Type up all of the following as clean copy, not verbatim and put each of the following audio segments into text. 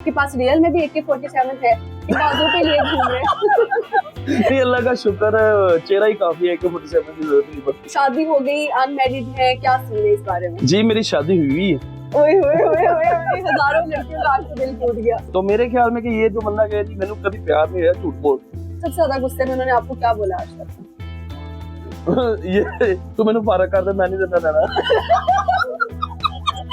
के पास रियल में भी AK-47 है, बाजू पे लिए घूम रहे हैं। नहीं, अल्लाह का शुक्र है, चेहरा ही काफी है कि 47 की जरूरत नहीं पड़ती। शादी हो गई, अनमैरिड है, क्या सीन है इस बारे में? जी मेरी शादी हुई है। ओए होए होए होए, हजारों लड़कियों का आज तो दिल टूट गया। तो मेरे ख्याल में कि ये जो बंदा गया जी मैंने कभी प्यार नहीं है, झूठ बोल। सबसे ज्यादा गुस्से में उन्होंने आपको क्या बोला आज तक? ये तू मैंने फारक कर दे, मैं नहीं देता रहना।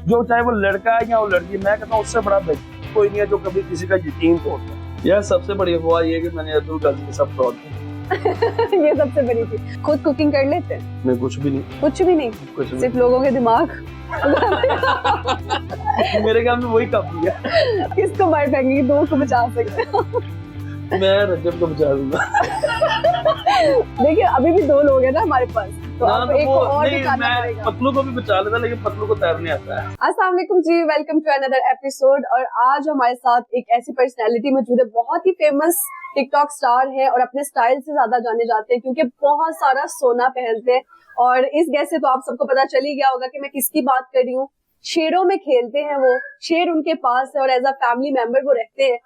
जो चाहे वो लड़का है या वो लड़की, मैं कहता हूँ उससे बड़ा बेहतर कोई नहीं है जो कभी किसी का यकीन तोड़ता है। यह सबसे बड़ी अफवाह ये है कि मैंने अब्दुल गाजी के सब फ्रॉड किया। ये सबसे बड़ी थी। खुद कुकिंग कर लेते हैं? मैं कुछ भी नहीं। कुछ भी नहीं? कुछ भी सिर्फ लोगों के दिमाग। मेरे ख्याल में वही काफी है। किसको मार फेंकेंगे, दो को बचा सकते हैं। मैं रजब को बचा दूंगा। देखिए अभी भी दो लोग हैं ना हमारे पास, तो अब एक को और नहीं, बचाना मैं पड़ेगा। पतलू को भी बचा लेता लेकिन पतलू को तैरने आता है। अस्सलाम वालेकुम जी, वेलकम टू अनदर एपिसोड। और आज हमारे साथ एक ऐसी पर्सनैलिटी मौजूद है, बहुत ही फेमस टिकटॉक स्टार है और अपने स्टाइल से ज्यादा जाने जाते हैं क्योंकि बहुत सारा सोना पहनते हैं। और इस गैस से तो आप सबको पता चल ही गया होगा कि मैं किसकी बात कर रही हूँ। शेरों में खेलते हैं वो, शेर उनके पास है और एज अ फैमिली मेंबर वो रहते हैं।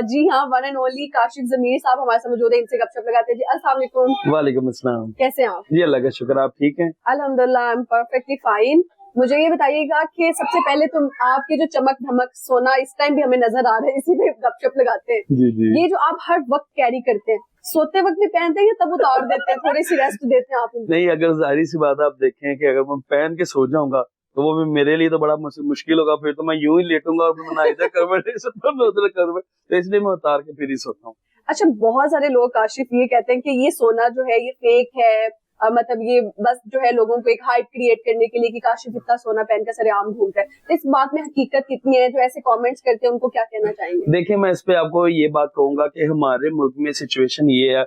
जी हाँ, वन एंड ओनली काशिफ जमीर साहब हमारे साथ मौजूद है, इनसे गपशप लगाते हैं। जी अस्सलाम वालेकुम। वालेकुम अस्सलाम। कैसे हैं आप? जी अल्लाह का शुक्र, आप ठीक हैं? अल्हम्दुलिल्लाह, आई एम परफेक्टली फाइन। मुझे ये बताइएगा कि सबसे पहले तुम आपकी जो चमक धमक सोना इस टाइम भी हमें नजर आ रहा है, इसी पे गपशप लगाते हैं। जी जी। ये जो आप हर वक्त कैरी करते हैं, सोते वक्त भी पहनते हैं या तब उतार देते हैं, थोड़ी सी रेस्ट देते हैं आप? नहीं, अगर जाहिर सी बात है, आप देखें कि अगर मैं पहन के सो जाऊंगा तो वो भी मेरे लिए तो बड़ा मुश्किल होगा। फिर तो मैं यूं ही लेटूंगा और मैं ना इधर करवट ले सकता हूँ ना उधर करवट, तो इसलिए मैं उतार के फिर ही सोता हूँ। अच्छा, बहुत सारे लोग काशिफ ये कहते हैं कि ये सोना जो है ये फेक है, मतलब ये बस जो है लोगों को एक हाइप क्रिएट करने के लिए कि काशिफ इतना सोना पहनकर सरेआम घूमता है। तो इस बात में हकीकत कितनी है? जो ऐसे कमेंट्स करते हैं उनको क्या कहना चाहेंगे? देखिए, मैं इस पे आपको ये बात कहूंगा कि हमारे मुल्क में सिचुएशन ये है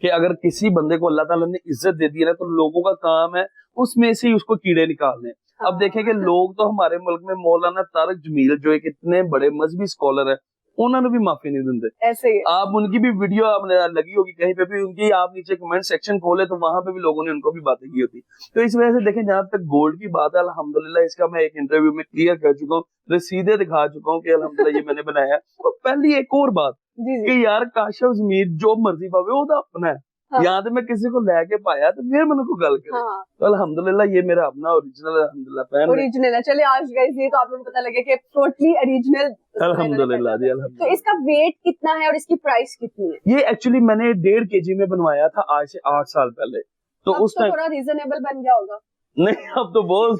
कि अगर किसी बंदे को अल्लाह ताला ने इज्जत दे दी है ना, तो लोगों का काम है उसमें से ही उसको कीड़े निकालने। अब देखें कि लोग तो हमारे मुल्क में मौलाना तारक जमील जो एक इतने बड़े मजहबी स्कॉलर है, उन्होंने भी माफी नहीं देते। ऐसे ही आप उनकी भी वीडियो आपने लगी होगी कहीं पे भी उनकी, आप नीचे कमेंट सेक्शन खोले तो वहां पे भी लोगों ने उनको भी बातें की होती। तो इस वजह से देखें, जहां तक गोल्ड की बात है, अल्हम्दुलिल्लाह इसका मैं एक इंटरव्यू में क्लियर कर चुका हूँ, रसीदे दिखा चुका हूँ कि अल्हम्दुलिल्लाह ये मैंने बनाया है। और पहली एक और बात जी जी। कि यार काशिफ जमीर जो मर्जी पावे वो तो अपना है। हाँ। यहाँ तो मैं किसी को लेके पाया तो फिर मैंने को गल करे। हाँ, तो अल्हम्दुलिल्लाह ये मेरा अपना ओरिजिनल अल्हम्दुलिल्लाह पहन है। ओरिजिनल है। चलिए आज गाइस ये तो आप लोगों को पता लगे कि टोटली ओरिजिनल। अल्हम्दुलिल्लाह जी, तो अल्हम्दुलिल्लाह। इसका वेट कितना है और इसकी प्राइस कितनी है? ये एक्चुअली मैंने 1.5 kg में बनवाया था आज से 8 साल पहले। तो अब उस तो टाइम थोड़ा रीजनेबल बन गया होगा। नहीं, अब तो बहुत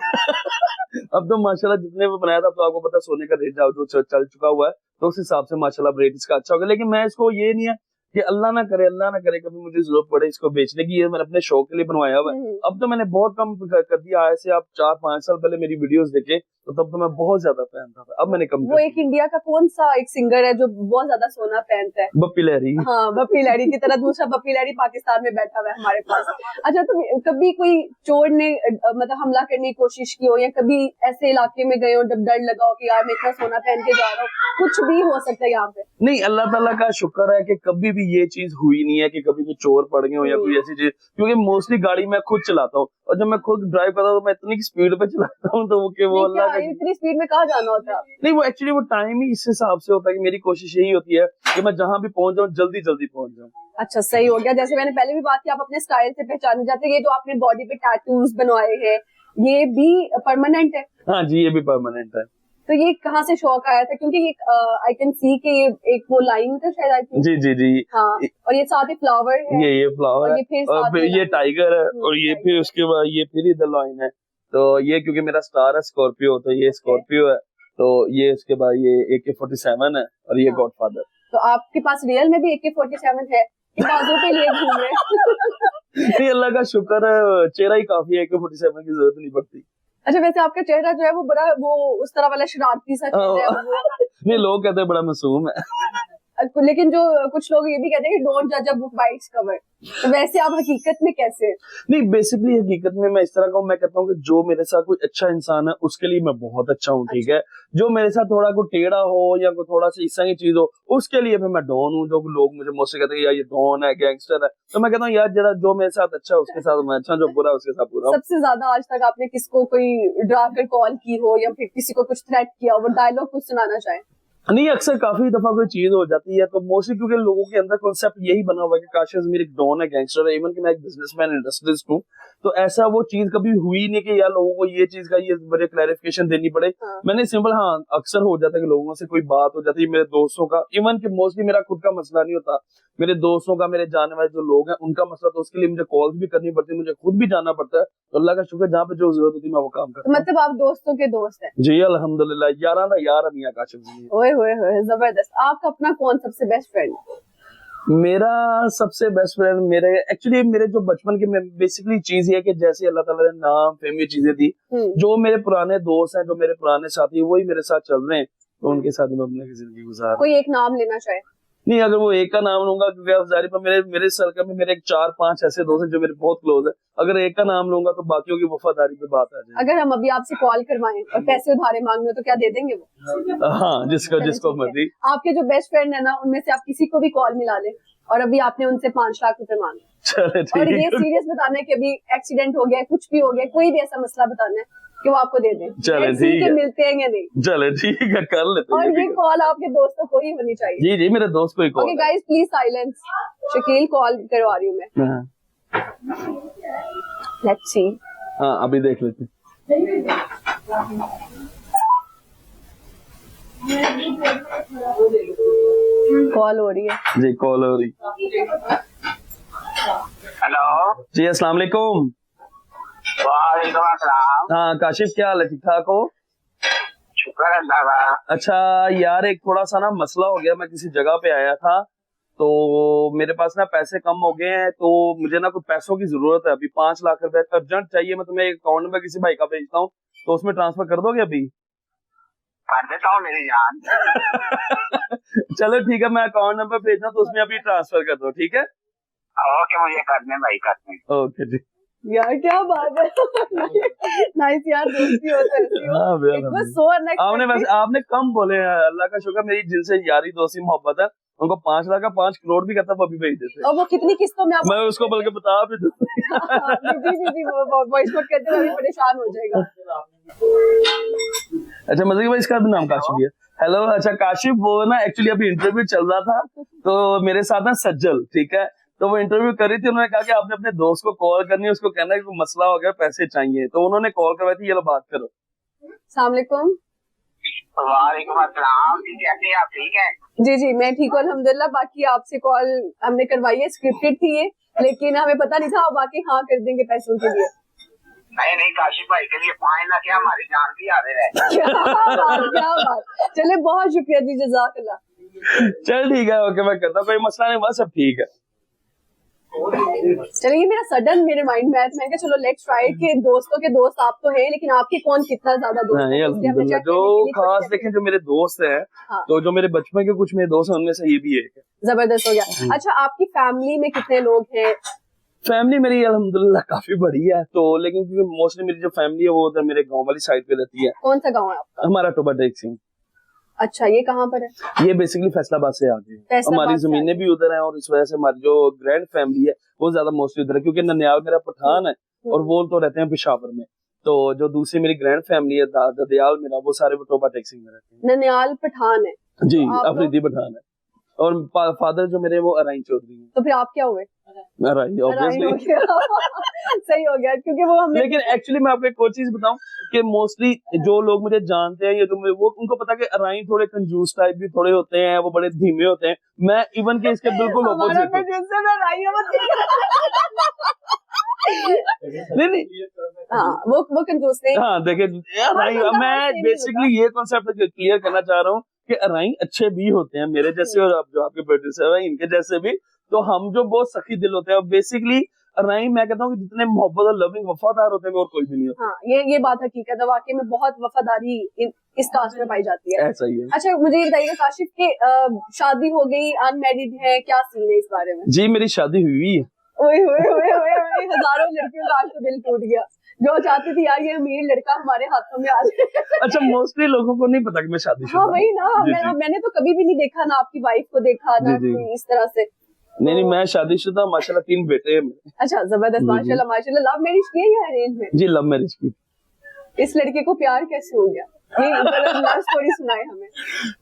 अब तो माशाल्लाह जितने में बनाया था, तो आपको पता सोने का रेट जो चल चुका हुआ है, तो उस हिसाब से माशाल्लाह रेट इसका अच्छा होगा। लेकिन मैं इसको ये नहीं है कि अल्लाह ना करे कभी मुझे जरूरत पड़े इसको बेचने की, ये मैंने अपने शौक के लिए बनवाया हुआ है। अब तो मैंने बहुत कम कर दिया। आज से आप 4-5 साल पहले मेरी वीडियोस देखे तो तब तो मैं बहुत ज्यादा पहनता था, अब मैंने कम वो एक इंडिया का कौन सा एक सिंगर है जो बहुत ज्यादा सोना पहनता है? बप्पी लहरी। हाँ, बप्पी लहरी की तरह दूसरा बप्पी लहरी पाकिस्तान में बैठा हुआ है हमारे पास। अच्छा, तो कभी कोई चोर ने मतलब हमला करने की कोशिश की हो या कभी ऐसे इलाके में गए हो जब डर लगा हो कि यार मैं इतना सोना पहन के जा रहा हूँ? कुछ भी हो सकता है यहाँ पे। नहीं, अल्लाह ताला का शुक्र है कि कभी भी ये चीज हुई नहीं है कि कभी कोई चोर पड़ गए हो या कोई ऐसी चीज, क्योंकि मोस्टली गाड़ी मैं खुद चलाता हूँ और जब मैं खुद ड्राइव करता हूँ तो मैं इतनी स्पीड पे चलाता हूँ तो वो अल्लाह का। इतनी स्पीड में कहाँ जाना होता है? नहीं, वो एक्चुअली वो टाइम ही इस हिसाब से होता है कि मेरी कोशिश यही होती है कि मैं जहाँ भी पहुंच जाऊँ जल्दी जल्दी पहुंच जाऊँ। अच्छा, सही हो गया। जैसे मैंने पहले भी बात की, आप अपने स्टाइल से पहचाने जाते हैं। ये जो आपने बॉडी पे टैटूज बनवाए हैं, ये भी परमानेंट है? हाँ जी, ये भी परमानेंट है। तो ये कहाँ से शौक आया था? क्योंकि ये आई कैन सी कि ये एक वो लाइन था शायद, आई थिंक। जी जी जी। हाँ, और ये साथ ही फ्लावर है। ये फ्लावर और है ये फिर और साथ फिर में ये टाइगर है और ये फिर उसके बाद ये फिर इधर लाइन है। तो ये क्योंकि मेरा स्टार है स्कॉर्पियो, तो ये स्कॉर्पियो है। तो ये उसके बाद ये AK-47 है और ये गॉडफादर। तो आपके पास रियल में भी AK-47 है, बाजू पे लिए घूम रहे हैं? नहीं, अल्लाह का शुक्र है, चेहरा ही काफी है, AK-47 की जरूरत नहीं पड़ती। अच्छा, वैसे आपका चेहरा जो है वो बड़ा वो उस तरह वाला शरारती सा चेहरा है वो। नहीं, लोग कहते हैं बड़ा मासूम है। लेकिन जो कुछ लोग ये भी कहते हैं कि डोंट जज a book by its cover. तो वैसे आप हकीकत में कैसे हैं? नहीं, बेसिकली हकीकत में मैं इस तरह का हूँ, मैं कहता हूँ कि जो मेरे साथ कोई अच्छा इंसान है उसके लिए मैं बहुत अच्छा हूँ, ठीक है। जो मेरे साथ थोड़ा कोई टेढ़ा हो या कोई थोड़ा सा इस तरह की चीज हो, उसके लिए फिर मैं डॉन हूँ। जो लोग मुझे मुझसे कहते हैं यार ये डॉन है, गैंगस्टर है, तो मैं कहता हूँ यार जरा जो मेरे साथ अच्छा है उसके साथ मैं अच्छा, जो बुरा है उसके साथ बुरा। सबसे ज्यादा आज तक आपने किसको कोई डरा कर कॉल की हो या फिर किसी को कुछ थ्रेट किया हो, वो डायलॉग कुछ सुनाना चाहे? नहीं, अक्सर काफी दफा कोई चीज हो जाती है तो मोस्टली क्योंकि लोगों के अंदर कॉन्सेप्ट यही बना हुआ है कि काश अजमीर एक डॉन है, गैंगस्टर है, इवन कि मैं एक बिजनेसमैन इंडस्ट्रियलिस्ट हूँ, तो ऐसा वो चीज कभी हुई नहीं कि यार लोगों को ये चीज का ये बड़े क्लैरिफिकेशन देनी पड़े। मैंने सिंपल, हाँ अक्सर हो जाता है कि लोगों से कोई बात हो जाती है, मेरे दोस्तों का, इवन कि मोस्टली मेरा खुद का मसला नहीं होता, मेरे दोस्तों का, मेरे जानने वाले जो लोग हैं उनका मसला, तो उसके लिए मुझे कॉल्स भी करनी पड़ती है, मुझे खुद भी जाना पड़ता है, तो अल्लाह का शुक्र जहाँ पे जो जरूरत होती है मैं वो काम करता हूँ। मतलब आप दोस्तों के दोस्त हैं? जी अल्हम्दुलिल्लाह, यारा ना यार मियां काशिफ जी। ओए होए होए, जबरदस्त। आपका अपना कौन सबसे बेस्ट फ्रेंड? मेरा सबसे बेस्ट फ्रेंड मेरे एक्चुअली मेरे जो बचपन के बेसिकली चीज ये है कि जैसे अल्लाह ताला ने नाम फेम ये चीजें दी, जो मेरे पुराने दोस्त हैं, जो मेरे पुराने साथी, वही मेरे साथ चल रहे हैं, तो उनके साथ मैं अपनी जिंदगी गुजार। कोई एक नाम लेना चाहे? नहीं, अगर वो एक का नाम लूंगा क्योंकि अफजारी पर मेरे सर्कल में मेरे 4-5 ऐसे दोस्त हैं जो मेरे बहुत क्लोज है, अगर एक का नाम लूंगा तो बाकियों की वफादारी पे बात आ जाएगी। अगर हम अभी आपसे कॉल करवाएं और पैसे उधारे मांगे तो क्या दे देंगे वो? हाँ, जिसको मर्जी। आपके जो बेस्ट फ्रेंड है ना, उनमें से आप किसी को भी कॉल मिला ले और अभी आपने उनसे 5 लाख रुपए मांगे, चले और ये ठीक सीरियस बताना है कि अभी एक्सीडेंट हो गया, कुछ भी हो गया, कोई भी ऐसा मसला बताना है कि वो आपको दे दें, चले ठीक है, मिलते हैं या नहीं? चले ठीक है, कर लेते हैं। और ये कॉल आपके दोस्तों को ही होनी चाहिए। जी जी, मेरे दोस्त को ही call. Okay guys, please silence. Shakeel call करवा रही हूँ मैं। Let's see. हाँ, अभी देख लेते हैं। कॉल हो रही है जी, कॉल हो रही। हेलो जी अस्सलाम वालेकुम। वालेकुम अस्सलाम। हाँ काशिफ, क्या हाल है, ठीक ठाक हो? शुक्र अल्लाह का। अच्छा यार, एक थोड़ा सा ना मसला हो गया, मैं किसी जगह पे आया था तो मेरे पास ना पैसे कम हो गए हैं, तो मुझे ना कुछ पैसों की जरूरत है, अभी 5 लाख रुपए अर्जेंट चाहिए। मैं तुम्हें अकाउंट नंबर किसी भाई का भेजता हूँ, तो उसमें ट्रांसफर कर दोगे अभी? कर देता हूँ मेरी जान। चलो ठीक है, मैं अकाउंट नंबर भेजना तो उसमें अभी ट्रांसफर कर दो, ठीक है? ओके, मुझे करने भाई, करने। ओके जी। यार क्या बात है। नाइस यार, दोस्ती होता है ऐसी हो। हाँ भैया, It was so unexpected। आपने कम बोले हैं, अल्लाह का शुक्र, मेरी जिनसे यारी दोस्ती मोहब्बत है, उनको 5 लाख का 5 करोड़ भी करता वो अभी भेज देते। और वो कितनी किस्तों में आप? मैं उसको बल्कि बता भी दूं। जी वो वॉइस नोट करते हुए परेशान हो जाएगा। अच्छा मजे की भाई, इसका भी नाम काशिफ है। हेलो, अच्छा काशिफ, वो ना एक्चुअली अभी इंटरव्यू चल रहा था, तो मेरे साथ ना सज्जल, ठीक है, तो वो इंटरव्यू कर रही थी, उन्होंने कहा कि आपने अपने दोस्त को कॉल करनी है, उसको कहना है कि मसला हो गया, पैसे चाहिए, तो उन्होंने कॉल करवाई थी, ये लो बात करो। अस्सलाम वालेकुम। वालेकुम अस्सलाम जी, कैसे आप, ठीक हैं? जी मैं ठीक हूँ अल्हम्दुलिल्लाह। बाकी आपसे कॉल हमने करवाई है, स्क्रिप्टेड थी ये, लेकिन हमें पता नहीं था आप बाकी हाँ कर देंगे पैसों के लिए। नहीं काशिफ भाई के लिए 5 लाख क्या, हमारी जान भी हाजिर है। क्या बात। चले, बहुत शुक्रिया जी, जज़ाकल्लाह। चल ठीक है, ओके, मैं करता, कोई मसला नहीं, बस सब ठीक है। चलिए, मेरा सडन मेरे माइंड में आया, तो मैंने कहा चलो लेट्स ट्राई कि दोस्तों के दोस्त आप तो हैं, लेकिन आपके कौन कितना ज्यादा दोस्त है, इसलिए हमने check जो करने के लिए खास छोटे- देखें, जो मेरे दोस्त हैं, हाँ। तो जो मेरे बचपन के कुछ मेरे दोस्त हैं, उनमें से ये भी एक है। जबरदस्त हो गया। अच्छा, आपकी फैमिली में कितने लोग हैं? फैमिली मेरी अल्हम्दुलिल्लाह काफी बड़ी है, तो लेकिन क्योंकि मोस्टली मेरी जो फैमिली है वो उधर मेरे गांव वाली साइड पे रहती है। कौन सा गांव है आपका? हमारा टोबा टेक सिंह। अच्छा, ये कहाँ पर है? ये बेसिकली फैसलाबाद से आगे है, फैसलाबाद हमारी से जमीनें आगे। भी उधर हैं, और इस वजह से हमारी जो ग्रैंड फैमिली है वो ज्यादा मोस्टली उधर है, क्योंकि ननियाल मेरा पठान है और वो तो रहते हैं पेशावर में, तो जो दूसरी मेरी ग्रैंड फैमिली है ददयाल मेरा, वो सारे टोबा टेक सिंह में रहते हैं। ननियाल पठान है जी, आप लोग? अफरीदी पठान है, और फादर जो मेरे वो अराइन चौधरी हैं। तो फिर आप क्या हुए? अराइन अराइन हो ऑब्वियसली। गया। सही हो गया, क्योंकि वो हमने लेकिन एक्चुअली मैं आपको एक और चीज बताऊं कि मोस्टली जो लोग मुझे जानते हैं, ये तो वो उनको पता है कि अराइन थोड़े कंजूस टाइप भी थोड़े होते हैं, वो बड़े धीमे होते हैं। मैं इवन के इसके बिल्कुल हमारा ऑपोजिट हूं। producer है, राइयो मत नहीं हाँ, वो कंजूस नहीं। हाँ, देखिए अराइन, बंदा मैं same ही बेसिकली ये कॉन्सेप्ट क्लियर करना चाह रहा हूँ कि अराइन अच्छे भी होते हैं मेरे जैसे, और जो आपके प्रोड्यूसर है इनके जैसे भी, तो हम जो बहुत सखी दिल होते हैं, बेसिकली अराइन मैं कहता हूँ कि जितने मोहब्बत और लविंग वफादार होते हैं और कोई भी नहीं होता। हाँ, ये बात हकीकत है, वाकई में बहुत वफादारी इस कास्ट में पाई जाती है। ऐसा ही है। अच्छा, मुझे ये बताइएगा काशिफ के शादी हो गई, अनमैरिड है, क्या सीन है इस बारे में? जी मेरी शादी हुई है। ओए ओए ओए ओए ओए, हजारों लड़कियों का आज तो दिल टूट गया, जो चाहती थी यार ये अमीर लड़का हमारे हाथों में आ जाए। अच्छा, मोस्टली लोगों को नहीं पता कि मैं शादीशुदा हाँ हूं। वही ना, जी, जी। मैंने तो कभी भी नहीं देखा, ना आपकी वाइफ को देखा, ना जी, जी। कोई इस तरह से। नहीं, मैं शादीशुदा, माशाल्लाह 3 बेटे हैं मेरे। अच्छा, जबरदस्त, जी, जी। माशाल्लाह माशाल्लाह। लव मैरिज की है या अरेंज में? जी लव मैरिज की। इस लड़के को प्यार कैसे हो गया? लव स्टोरी सुनाए हमें।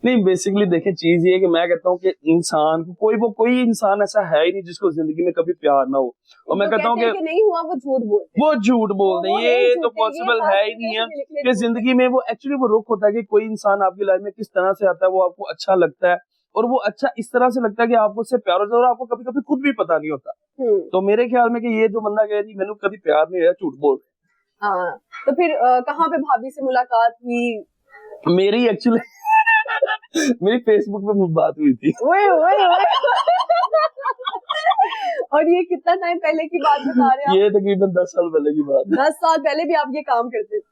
नहीं बेसिकली देखें चीज ये है कि मैं कहता हूँ कि इंसान को कोई इंसान ऐसा है ही नहीं जिसको जिंदगी में कभी प्यार ना हो। और मैं कहता हूँ कि नहीं हुआ वो झूठ बोलते हैं। वो झूठ बोलते हैं, ये तो पॉसिबल है ही नहीं है कि जिंदगी में वो एक्चुअली वो रुख होता है कि कोई इंसान आपकी लाइफ में किस तरह से आता है, वो आपको अच्छा लगता है और वो अच्छा इस तरह से लगता है कि आपको उससे प्यार होता है और आपको कभी कभी खुद भी पता नहीं होता। तो मेरे ख्याल में कि ये जो बंदा कह रही मैंने कभी प्यार नहीं है, झूठ बोल रहे। हाँ, तो फिर कहाँ पे भाभी से मुलाकात हुई? मेरी एक्चुअली मेरी फेसबुक पे बात हुई थी। ओए ओए ओए और ये कितना टाइम पहले की बात बता रहे हैं? ये तकरीबन 10 साल पहले की बात है। 10 साल पहले भी आप ये काम करते थे?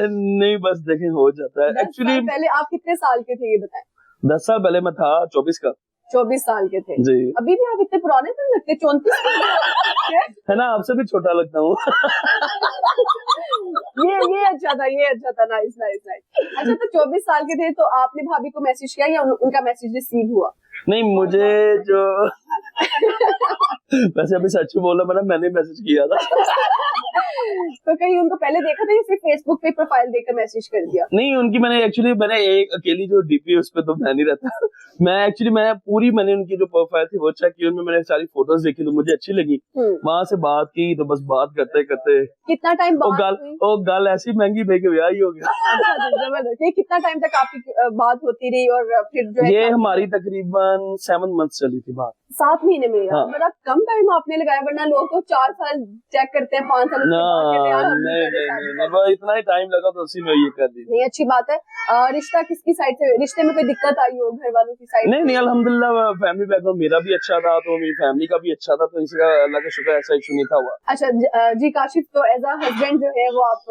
नहीं बस देखें हो जाता है एक्चुअली। पहले आप कितने साल के थे ये बताएं? 10 साल पहले मैं था 24 का। 24 साल के थे जी। अभी भी आप इतने पुराने तो नहीं लगते, 34 है ना, आपसे भी छोटा लगता हूँ। ये अच्छा था, ये अच्छा था। Nice nice nice. अच्छा, तो 24 साल के थे तो आपने भाभी को मैसेज किया या उनका मैसेज रिसीव हुआ? नहीं मुझे जो वैसे अभी सच बोला मैंने मैसेज किया था। तो कहीं उनको पहले देखा था या सिर्फ फेसबुक पे प्रोफाइल देखकर मैसेज कर दिया? नहीं उनकी मैंने एक अकेली जो डीपी उस पे तो मैं नहीं रहता। मैंने उनकी जो प्रोफाइल थी वो चेक की, उनमें मैंने सारी फोटोज देखी तो मुझे अच्छी लगी। वहां से बात की तो बस बात करते करते कितना टाइम गल ऐसी महंगी भाई के ब्याह ही हो गया। अच्छा, जबरदस्त। ये कितना टाइम तक आपकी बात होती रही और फिर जो ये हमारी तकरीबन 7 मंथ चली थी बात। 7 महीने में? हाँ। बड़ा कम टाइम आपने लगाया, वरना लोग तो 4 साल चेक करते हैं, 5 साल नहीं वो इतना ही टाइम लगा तो उसी में ये कर दी। नहीं, अच्छी बात है। रिश्ता किसकी साइड से, रिश्ते में कोई दिक्कत आई हो घर वालों की साइड? नहीं अल्हम्दुलिल्लाह फैमिली बैकग्राउंड मेरा भी अच्छा था तो मेरी फैमिली का भी अच्छा था, तो इसका अल्लाह का शुक्र ऐसा इशू नहीं था हुआ। अच्छा जी काशिफ, तो एज अ हस्बैंड जो है वो आप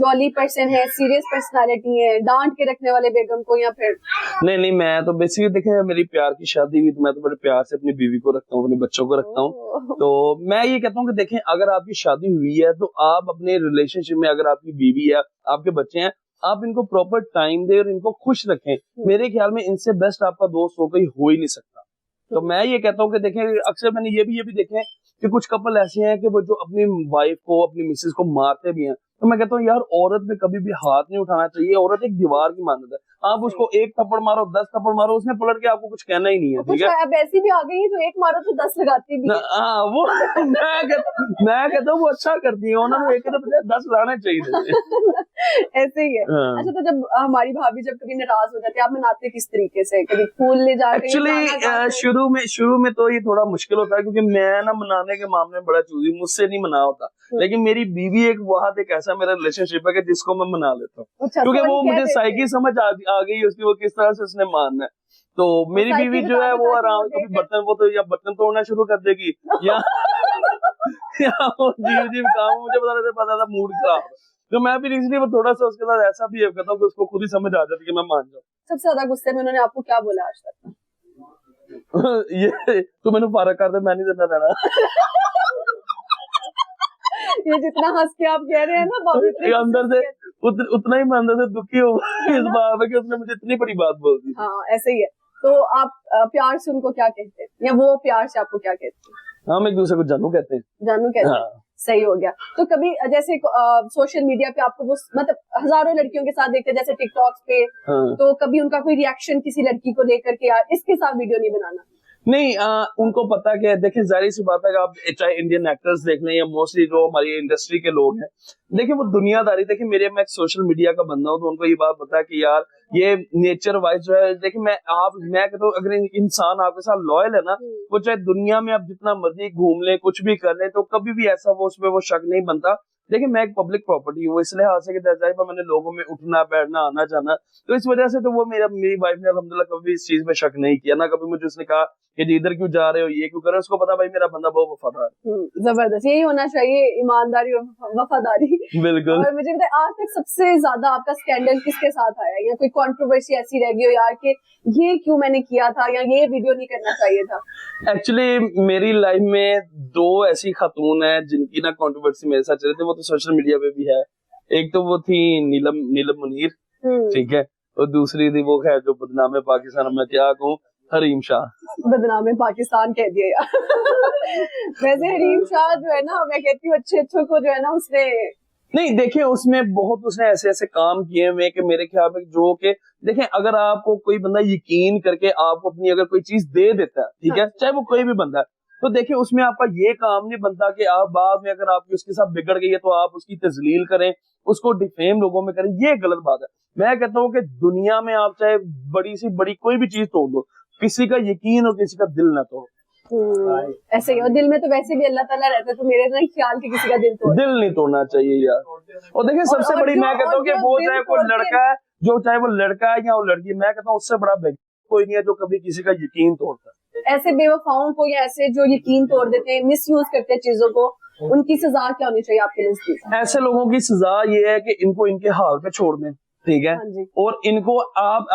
जॉली पर्सन है, सीरियस पर्सनालिटी है, डांट के रखने वाले बेगम को, या फिर? नहीं मैं तो बेसिकली देखें मेरी प्यार की शादी हुई तो मैं तो बड़े प्यार से अपनी बीवी को रखता हूँ, अपने बच्चों को रखता हूँ। तो मैं ये कहता हूँ कि देखें अगर आपकी शादी हुई है तो आप अपने रिलेशनशिप में, अगर आपकी बीवी है आपके बच्चे हैं, आप इनको प्रॉपर टाइम दें और इनको खुश रखें। मेरे ख्याल में इनसे बेस्ट आपका दोस्त हो ही नहीं सकता। तो मैं ये कहता हूँ कि देखें अक्सर मैंने ये भी देखे कि कुछ कपल ऐसे हैं कि वो जो अपनी वाइफ को, अपनी मिसेज को मारते भी हैं। तो मैं कहता हूँ यार औरत में कभी भी हाथ नहीं उठाना चाहिए। औरत एक दीवार की मानद है, आप उसको 1 थप्पड़ मारो 10 थप्पड़ मारो उसने पलट के आपको कुछ कहना ही नहीं है। ठीक है, अब ऐसी भी आ गई है जो 1 मारो तो 10 लगाती भी। हाँ वो मैं कहता हूँ वो अच्छा करती है, उन्होंने 1 के तो 10 लाने चाहिए। ऐसे ही है। अच्छा, तो जब हमारी भाभी जब कभी नाराज हो जाती है, आप मनाते किस तरीके से? कभी फूल ले जाते? एक्चुअली शुरू में तो ये थोड़ा मुश्किल होता है क्योंकि मैं ना मनाने के मामले में बड़ा चूजी, मुझसे नहीं मना होता। लेकिन मेरी बीवी एक ऐसा मेरा रिलेशनशिप है कि जिसको मैं मना लेता हूँ। अच्छा, क्योंकि वो मुझे साइकी समझ आ गई उसकी, वो किस तरह से उसने मानना है। तो मेरी बीवी जो है वो आराम, कभी बर्तन तोड़ना शुरू कर देगी या जी काम मुझे पता था मूड खराब। तो मैं भी इसलिए वो थोड़ा सा उसके साथ ऐसा भी करता हूँ कि उसको खुद ही समझ आ जाती है कि मैं मान जाऊँ। सबसे ज्यादा गुस्से में उन्होंने आपको क्या बोला आज तक? ये तो मैंने फारक कर दे, मैं नहीं देना रहना। ये जितना हंस के आप कह रहे हैं ना अंदर से उतना ही मैं अंदर से दुखी हूँ इस बात में कि उसने मुझे इतनी बड़ी बात बोल दी। हाँ ऐसे ही है। तो आप प्यार से उनको क्या कहते हैं या वो प्यार से आपको क्या कहते हैं? हम एक दूसरे को जानू कहते हैं। जानू कहते हैं। हाँ। सही हो गया। तो कभी जैसे सोशल मीडिया पे आपको वो मतलब हजारों लड़कियों के साथ देखते हैं जैसे टिकटॉक पे, हाँ। तो कभी उनका कोई रिएक्शन किसी लड़की को लेकर के यार इसके साथ वीडियो नहीं बनाना? नहीं उनको पता कि देखिए जाहिर सी बात है कि आप चाहे इंडियन एक्टर्स देख लें या मोस्टली जो हमारी इंडस्ट्री के लोग हैं, देखिए वो दुनियादारी, देखिए मैं एक सोशल मीडिया का बंदा हूँ तो उनको ये बात पता है कि यार ये नेचर वाइज जो है, देखिए मैं कहता हूँ अगर इंसान आपके साथ लॉयल है ना, वो चाहे दुनिया में आप जितना मर्जी घूम ले कुछ भी कर ले तो कभी भी ऐसा वो उसमें वो शक नहीं बनता। देखिए मैं एक पब्लिक प्रॉपर्टी हूँ, इसलिए हादसे के दर्जाए पर मैंने लोगों में उठना बैठना आना जाना, तो इस वजह से तो वो मेरी वाइफ ने अल्हम्दुलिल्लाह कभी इस चीज में शक नहीं किया ना कभी मुझे उसने कहा कि जी इधर क्यों जा रहे हो, ये क्यों कर रहे हो। उसको पता भाई मेरा बंदा बहुत वफादार है। जबरदस्त, यही होना चाहिए, ईमानदारी और वफादारी। बिल्कुल। और मुझे बताए आज तक सबसे ज्यादा आपका स्कैंडल किसके साथ आया या कोई कंट्रोवर्सी ऐसी रह गई हो यार कि ये क्यों मैंने किया था या ये वीडियो नहीं करना चाहिए था? एक्चुअली मेरी लाइफ में 2 ऐसी खातून है जिनकी ना कंट्रोवर्सी मेरे साथ चले थे, वो तो सोशल मीडिया पे भी है। एक तो वो थी नीलम मुनीर, ठीक है, और दूसरी थी वो खैर जो बदनाम है पाकिस्तान में क्या कहूँ। हरीम शाह। बदनाम है पाकिस्तान कह दिया यार। वैसे हरीम शाह जो है ना, मैं कहती हूँ अच्छे अच्छों को जो है ना उसने नहीं देखिए, उसमें बहुत उसने ऐसे ऐसे काम किए हुए कि मेरे ख्याल में जो कि देखें, अगर आपको कोई बंदा यकीन करके आपको अपनी अगर कोई चीज दे देता है, ठीक है, चाहे वो कोई भी बंदा है, तो देखिए उसमें आपका ये काम नहीं बनता कि आप बाद में अगर आपकी उसके साथ बिगड़ गई है तो आप उसकी तजलील करें, उसको डिफेम लोगों में करें। ये गलत बात है। मैं कहता हूँ कि दुनिया में आप चाहे बड़ी सी बड़ी कोई भी चीज तोड़ दो, किसी का यकीन और किसी का दिल ना तोड़ो। ऐसे ही, और दिल में तो वैसे भी अल्लाह ताला रहता है, तो मेरे नहीं ख्याल कि किसी का दिल नहीं तोड़ना चाहिए यार। और देखिए सबसे बड़ी मैं कहता हूँ कि वो चाहे कोई लड़का है, चाहे वो लड़का है या वो लड़की, मैं कहता हूँ उससे बड़ा कोई नहीं है जो कभी किसी का यकीन तोड़ता है। ऐसे बेवफाओं को या ऐसे जो यकीन तोड़ देते हैं, मिस यूज करते हैं चीजों को, उनकी सजा क्या होनी चाहिए आपके नजदीक? ऐसे लोगों की सजा ये है कि इनको इनके हाल पे छोड़ दें, ठीक है। हाँ, और इनको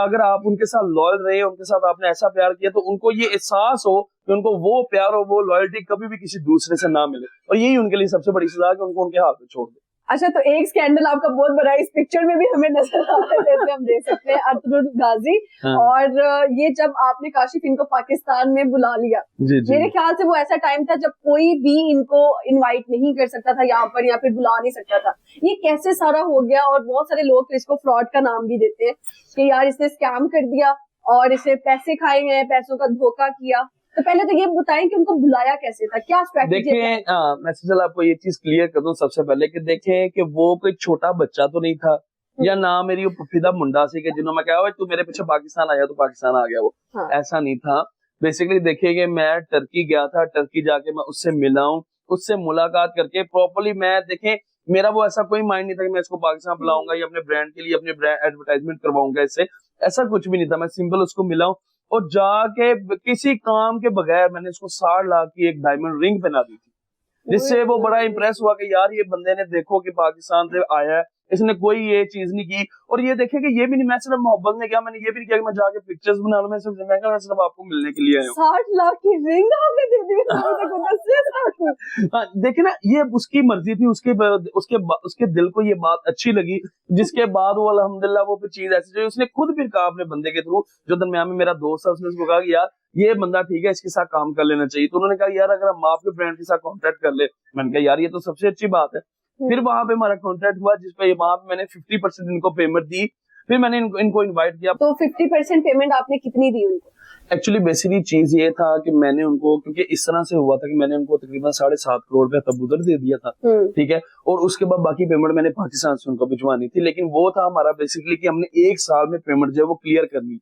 अगर आप उनके साथ लॉयल रहे, उनके साथ आपने ऐसा प्यार किया, तो उनको ये एहसास हो कि उनको वो प्यार और वो लॉयल्टी कभी भी किसी दूसरे से ना मिले, और यही उनके लिए सबसे बड़ी सजा है कि उनको उनके हाथ पे छोड़ दे। अच्छा, तो एक स्कैंडल आपका बहुत बड़ा इस पिक्चर में भी हमें नजर आ रहा है, जैसे हम देख सकते हैं अतरुल गाजी। हाँ। और ये जब आपने काशिफ इनको पाकिस्तान में बुला लिया, जी। मेरे ख्याल से वो ऐसा टाइम था जब कोई भी इनको इनवाइट नहीं कर सकता था यहाँ पर, या फिर बुला नहीं सकता था। ये कैसे सारा हो गया? और बहुत सारे लोग तो इसको फ्रॉड का नाम भी देते हैं कि यार इसने स्कैम कर दिया और इसे पैसे खाए हैं, पैसों का धोखा किया। तो पहले तो ये बताएं कि उनको बुलाया कैसे था, क्या स्ट्रैटेजी? देखें, मैं चल आपको ये चीज क्लियर कर दूं सबसे पहले कि देखें कि वो कोई छोटा बच्चा तो नहीं था, या ना मेरी वो पफीदा मुंडा सी कि जिन्होंने कहा तू मेरे पीछे पाकिस्तान आया तो पाकिस्तान आ गया वो। हाँ। ऐसा नहीं था। बेसिकली देखिए कि मैं टर्की गया था, टर्की जाके मैं उससे मिला हूँ, उससे मुलाकात करके प्रॉपर्ली मैं देखें, मेरा वो ऐसा कोई माइंड नहीं था कि मैं इसको पाकिस्तान बुलाऊंगा या अपने ब्रांड के लिए अपने ब्रांड एडवर्टाइजमेंट करवाऊंगा इससे, ऐसा कुछ भी नहीं था। मैं सिंपल उसको मिला हूँ और जाके किसी काम के बगैर मैंने इसको 60 लाख की एक डायमंड रिंग पहना दी थी, जिससे वो बड़ा इंप्रेस हुआ कि यार ये बंदे ने देखो कि पाकिस्तान से आया है, इसने कोई ये चीज नहीं की। और ये देखे कि ये भी नहीं, मैं सिर्फ मोहब्बत में क्या, मैंने ये भी नहीं किया कि मैं जाके पिक्चर्स बना लूं, मैं सिर्फ आपको मिलने के लिए आया हूँ। 60 लाख की रिंग आपने दे दी? हाँ, देखिए ना, ये उसकी मर्जी थी, उसके दिल को ये बात अच्छी लगी, जिसके बाद वो अल्हम्दुलिल्लाह वो फिर चीज ऐसी चाहिए, उसने खुद फिर कहा अपने बंदे के थ्रू, जो दरमियान में मेरा दोस्त है, उसने उसको कहा कि यार ये बंदा ठीक है, इसके साथ काम कर लेना चाहिए। तो उन्होंने कहा यार अगर हम आपके ब्रांड के साथ कॉन्ट्रैक्ट कर ले, मैंने कहा यार ये तो सबसे अच्छी बात है। फिर वहां पे हमारा कॉन्ट्रैक्ट हुआ, जिसपे वहां पे मैंने 50% इनको पेमेंट दी, फिर मैंने इनको इनवाइट किया। तो 50% पेमेंट आपने कितनी दी उनको? एक्चुअली बेसिकली चीज ये था कि मैंने उनको, क्योंकि इस तरह से हुआ था कि मैंने उनको तकरीबन 7.5 करोड़ रुपया तब उधर दे दिया था, ठीक है, और उसके बाद बाकी पेमेंट मैंने पाकिस्तान से उनको भिजवानी थी। लेकिन वो था हमारा बेसिकली कि हमने 1 साल में पेमेंट जो है वो क्लियर करनी।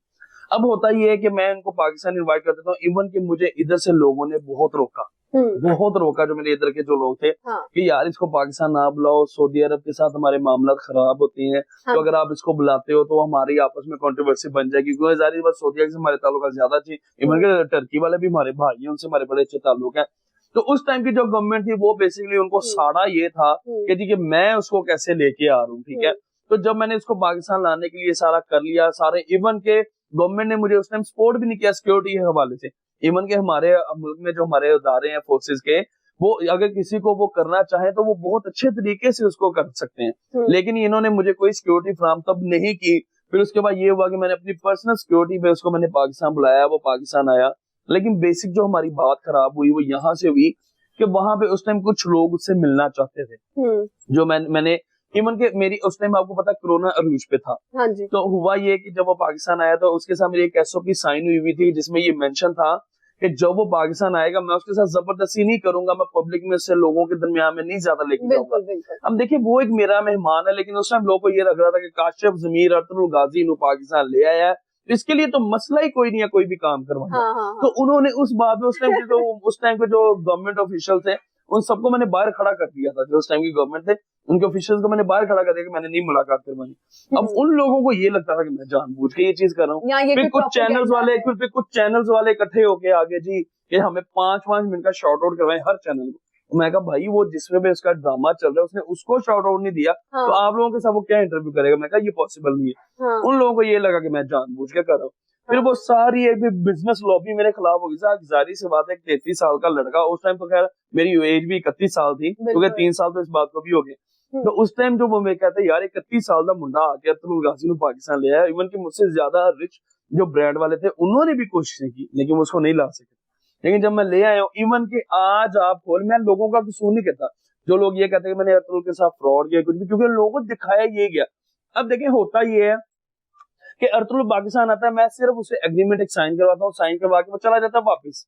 अब होता ये है कि मैं इनको पाकिस्तान इनवाइट कर देता हूँ, इवन कि मुझे इधर से लोगों ने बहुत रोका, जो मेरे इधर के जो लोग थे, हाँ। कि यार इसको पाकिस्तान ना बुलाओ, सऊदी अरब के साथ हमारे मामला खराब होते हैं, हाँ। तो अगर आप इसको बुलाते हो तो हमारी आपस में कंट्रोवर्सी बन जाएगी, क्योंकि जाहिर बात सऊदी से हमारे ताल्लुक ज्यादा अच्छे, इवन के टर्की वाले भी हमारे भाई हैं, उनसे हमारे बड़े अच्छे ताल्लुक हैं। तो उस टाइम की जो गवर्नमेंट थी वो बेसिकली उनको साड़ा ये था कि जी कि मैं उसको कैसे लेके आ रहा हूँ, ठीक है। तो जब मैंने इसको पाकिस्तान लाने के लिए सारा कर लिया, सारे इवन के गवर्नमेंट ने मुझे उस टाइम सपोर्ट भी नहीं किया सिक्योरिटी के हवाले से, इवन के हमारे मुल्क में जो हमारे इदारे हैं फोर्सेस के, वो अगर किसी को वो करना चाहे तो वो बहुत अच्छे तरीके से उसको कर सकते हैं, लेकिन इन्होंने मुझे कोई सिक्योरिटी फराहम तब नहीं की। फिर उसके बाद ये हुआ कि मैंने अपनी पर्सनल सिक्योरिटी पे उसको मैंने पाकिस्तान बुलाया, वो पाकिस्तान आया। लेकिन बेसिक जो हमारी बात खराब हुई वो यहाँ से हुई कि वहां पे उस टाइम कुछ लोग उससे मिलना चाहते थे, जो मैंने इवन के मेरी उस टाइम आपको पता कोरोना अरूज पे था। हाँ जी। तो हुआ ये कि जब वो पाकिस्तान आया तो उसके साथ मेरी एक एसओपी साइन हुई थी, जिसमें ये मेंशन था कि जब वो पाकिस्तान आएगा मैं उसके साथ जबरदस्ती नहीं करूंगा, मैं पब्लिक में से लोगों के दरमियान में नहीं ज्यादा लेके जाऊंगा। अब देखिए वो एक मेरा मेहमान है, लेकिन उस टाइम लोगों को ये लग रहा था कि काशिफ जमीर अतरुल गाजी नु पाकिस्तान ले आया है, इसके लिए तो मसला ही कोई नहीं है कोई भी काम करवाना। हाँ। तो उन्होंने उस बात में उस टाइम के जो गवर्नमेंट ऑफिशियल थे उन सबको मैंने बाहर खड़ा कर दिया था, जो उस टाइम की गवर्नमेंट थे उनके ऑफिशियल्स को मैंने बाहर खड़ा कर दिया कि मैंने नहीं मुलाकात करवानी। अब उन लोगों को ये लगता था कि मैं जानबूझ के ये चीज कर रहा हूँ। फिर कुछ चैनल्स वाले इकट्ठे होके आगे जी कि हमें 5-5 मिनट का शॉर्ट आउट करवाए हर चैनल को। मैं कहा भाई वो जिसमें भी उसका ड्रामा चल रहा है उसने उसको शॉर्ट आउट नहीं दिया, तो आप लोगों के साथ वो क्या इंटरव्यू करेगा। मैं कहा ये पॉसिबल नहीं है। उन लोगों को ये लगा कि मैं जानबूझ के कर रहा हूँ। फिर वो सारी एक बिजनेस लॉबी मेरे खिलाफ हो गई। जारी से बात है 33 साल का लड़का, उस टाइम तो खैर मेरी एज भी 31 साल थी, क्योंकि 3 साल तो इस बात को भी हो गए। तो उस टाइम जो वो मैं कहते यार 31 साल का मुंडा आके अतरुल गाजी ने पाकिस्तान ले आया, इवन कि मुझसे ज्यादा रिच जो ब्रांड वाले थे उन्होंने भी कोशिशें की, लेकिन वो उसको नहीं ला सके। लेकिन जब मैं ले आया हूँ, इवन कि आज आप खोल, मैं लोगों का कसूर नहीं कहता, जो लोग ये कहते हैं कि मैंने अतुल के साथ फ्रॉड किया कुछ भी, क्योंकि लोगों को दिखाया ये गया। अब देखिए होता ये है कि अर्तुल पाकिस्तान आता है, मैं सिर्फ उसे एग्रीमेंट एक साइन करवाता हूँ, साइन करवा के वो चला जाता है वापस।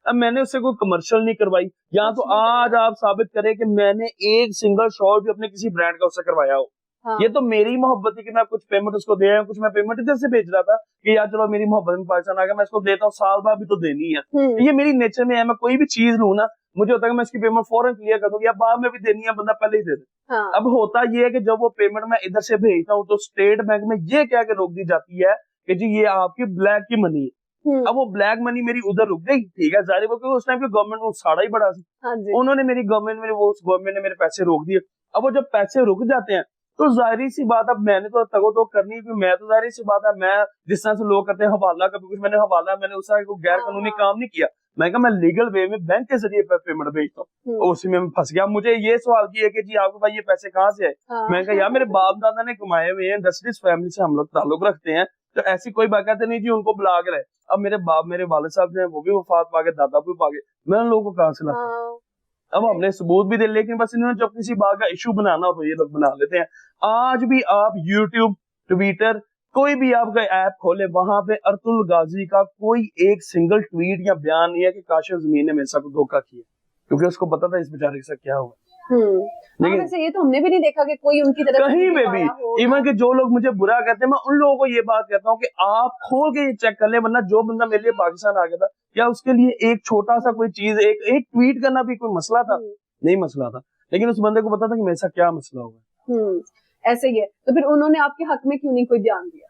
अब मैंने उससे कोई कमर्शियल नहीं करवाई, या तो आज आप साबित करें कि मैंने एक सिंगल शॉट भी अपने किसी ब्रांड का उससे करवाया हो। हाँ। ये तो मेरी मोहब्बत है कि मैं कुछ पेमेंट उसको दे रहा हूँ, कुछ मैं पेमेंट इधर से भेज रहा था कि यार चलो मेरी मोहब्बत में पाकिस्तान आ गया, मैं इसको देता हूँ, साल बाद भी तो देनी है। ये मेरी नेचर में है, मैं कोई भी चीज लूँ ना, मुझे होता है कि मैं इसकी पेमेंट फौरन क्लियर कर दूं, या बाद में भी देनी है, बंदा पहले ही दे दे। हाँ। अब होता ये है कि जब वो पेमेंट मैं इधर से भेजता हूँ तो स्टेट बैंक में ये क्या के रोक दी जाती है कि जी ये आपकी ब्लैक की मनी है। अब वो ब्लैक मनी मेरी उधर रुक गई, ठीक है, जारी क्योंकि उस टाइम की गवर्नमेंट को साड़ा ही बड़ा था। हाँ, उन्होंने मेरी गवर्नमेंट ने मेरे पैसे रोक दिए। अब वो जब पैसे रुक जाते हैं तो जाहिर सी बात, अब मैंने तो तगो तो करनी है, मैं तो जाहिर सी बात है, मैं जिस तरह से लोग करते हैं हवाला, कभी कुछ मैंने हवाला, मैंने उस तरह कोई गैर कानूनी काम नहीं किया। मैं कहा मैं लीगल वे में बैंक के जरिए पेमेंट भेजता हूँ, और उसी में फंस गया। मुझे ये सवाल किया कि जी आपके भाई ये पैसे कहाँ से आए? मैं कहा यार मेरे बाप दादा ने कमाए हुए हैं, इंडस्ट्रीज फैमिली से हम लोग ताल्लुक रखते हैं, तो ऐसी कोई बात नहीं जी उनको बुला के रहे। अब मेरे वाले साहब जो है वो भी वफात पा गए, दादा भी पा गए, मैं उन लोगों को कहाँ से लाता? अब हमने सबूत भी दे, लेकिन बस इन्होंने जब किसी बात का इशू बनाना हो तो ये लोग बना लेते हैं। आज भी आप YouTube, ट्विटर, कोई भी आपका ऐप खोले, वहां पे अर्तुल गाजी का कोई एक सिंगल ट्वीट या बयान नहीं है कि काशिफ ज़मीन ने मेरे साथ धोखा किया, क्योंकि उसको पता था इस बेचारे के साथ क्या हुआ। लेकिन वैसे ये तो हमने भी नहीं देखा कि कोई उनकी तरफ कहीं में भी, इवन कि जो लोग मुझे बुरा कहते हैं, मैं उन लोगों को ये बात कहता हूँ कि आप खोल के ये चेक कर ले, वरना जो बंदा मेरे लिए पाकिस्तान आ गया था, क्या उसके लिए एक छोटा सा कोई चीज, एक ट्वीट करना भी कोई मसला था? नहीं मसला था, लेकिन उस बंदे को पता था कि मेरे साथ क्या मसला होगा। ऐसे ही है, तो फिर उन्होंने आपके हक में क्यों नहीं कोई बयान दिया?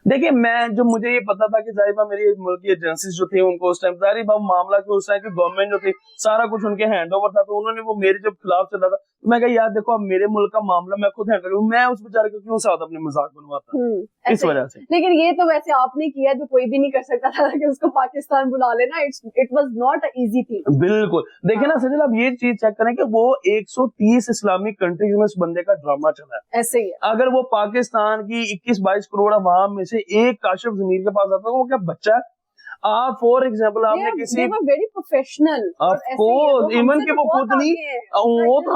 देखिए जो मुझे ये पता था कि जाहिबा मेरी मुल्क की एजेंसीज जो थी उनको उस टाइम जाहिबा मामला कि उस टाइम की गवर्नमेंट जो थी सारा कुछ उनके हैंड ओवर था, तो उन्होंने वो मेरे जब खिलाफ चला था, मैं कहा यार देखो अब मेरे मुल्क का मामला मैं खुद हैंडल करूं, मैं उस बेचारे को क्यों साथ अपने मजाक बनवाता इस वजह से। लेकिन ये तो वैसे आपने किया जो कोई भी नहीं कर सकता था कि उसको पाकिस्तान बुला लेना, it was not a easy thing. बिल्कुल, देखिए ना सजल, आप ये चीज चेक करें कि वो 130 इस्लामिक कंट्रीज में इस बंदे का ड्रामा चला है। ऐसे ही है, अगर वो पाकिस्तान की 21-22 करोड़ आवाम में से एक काशिफ ज़मीर के पास आता है, वो क्या बच्चा है? आप फॉर एग्जाम्पल आपने किसी very professional, of course, even के वो खुद नहीं, वो तो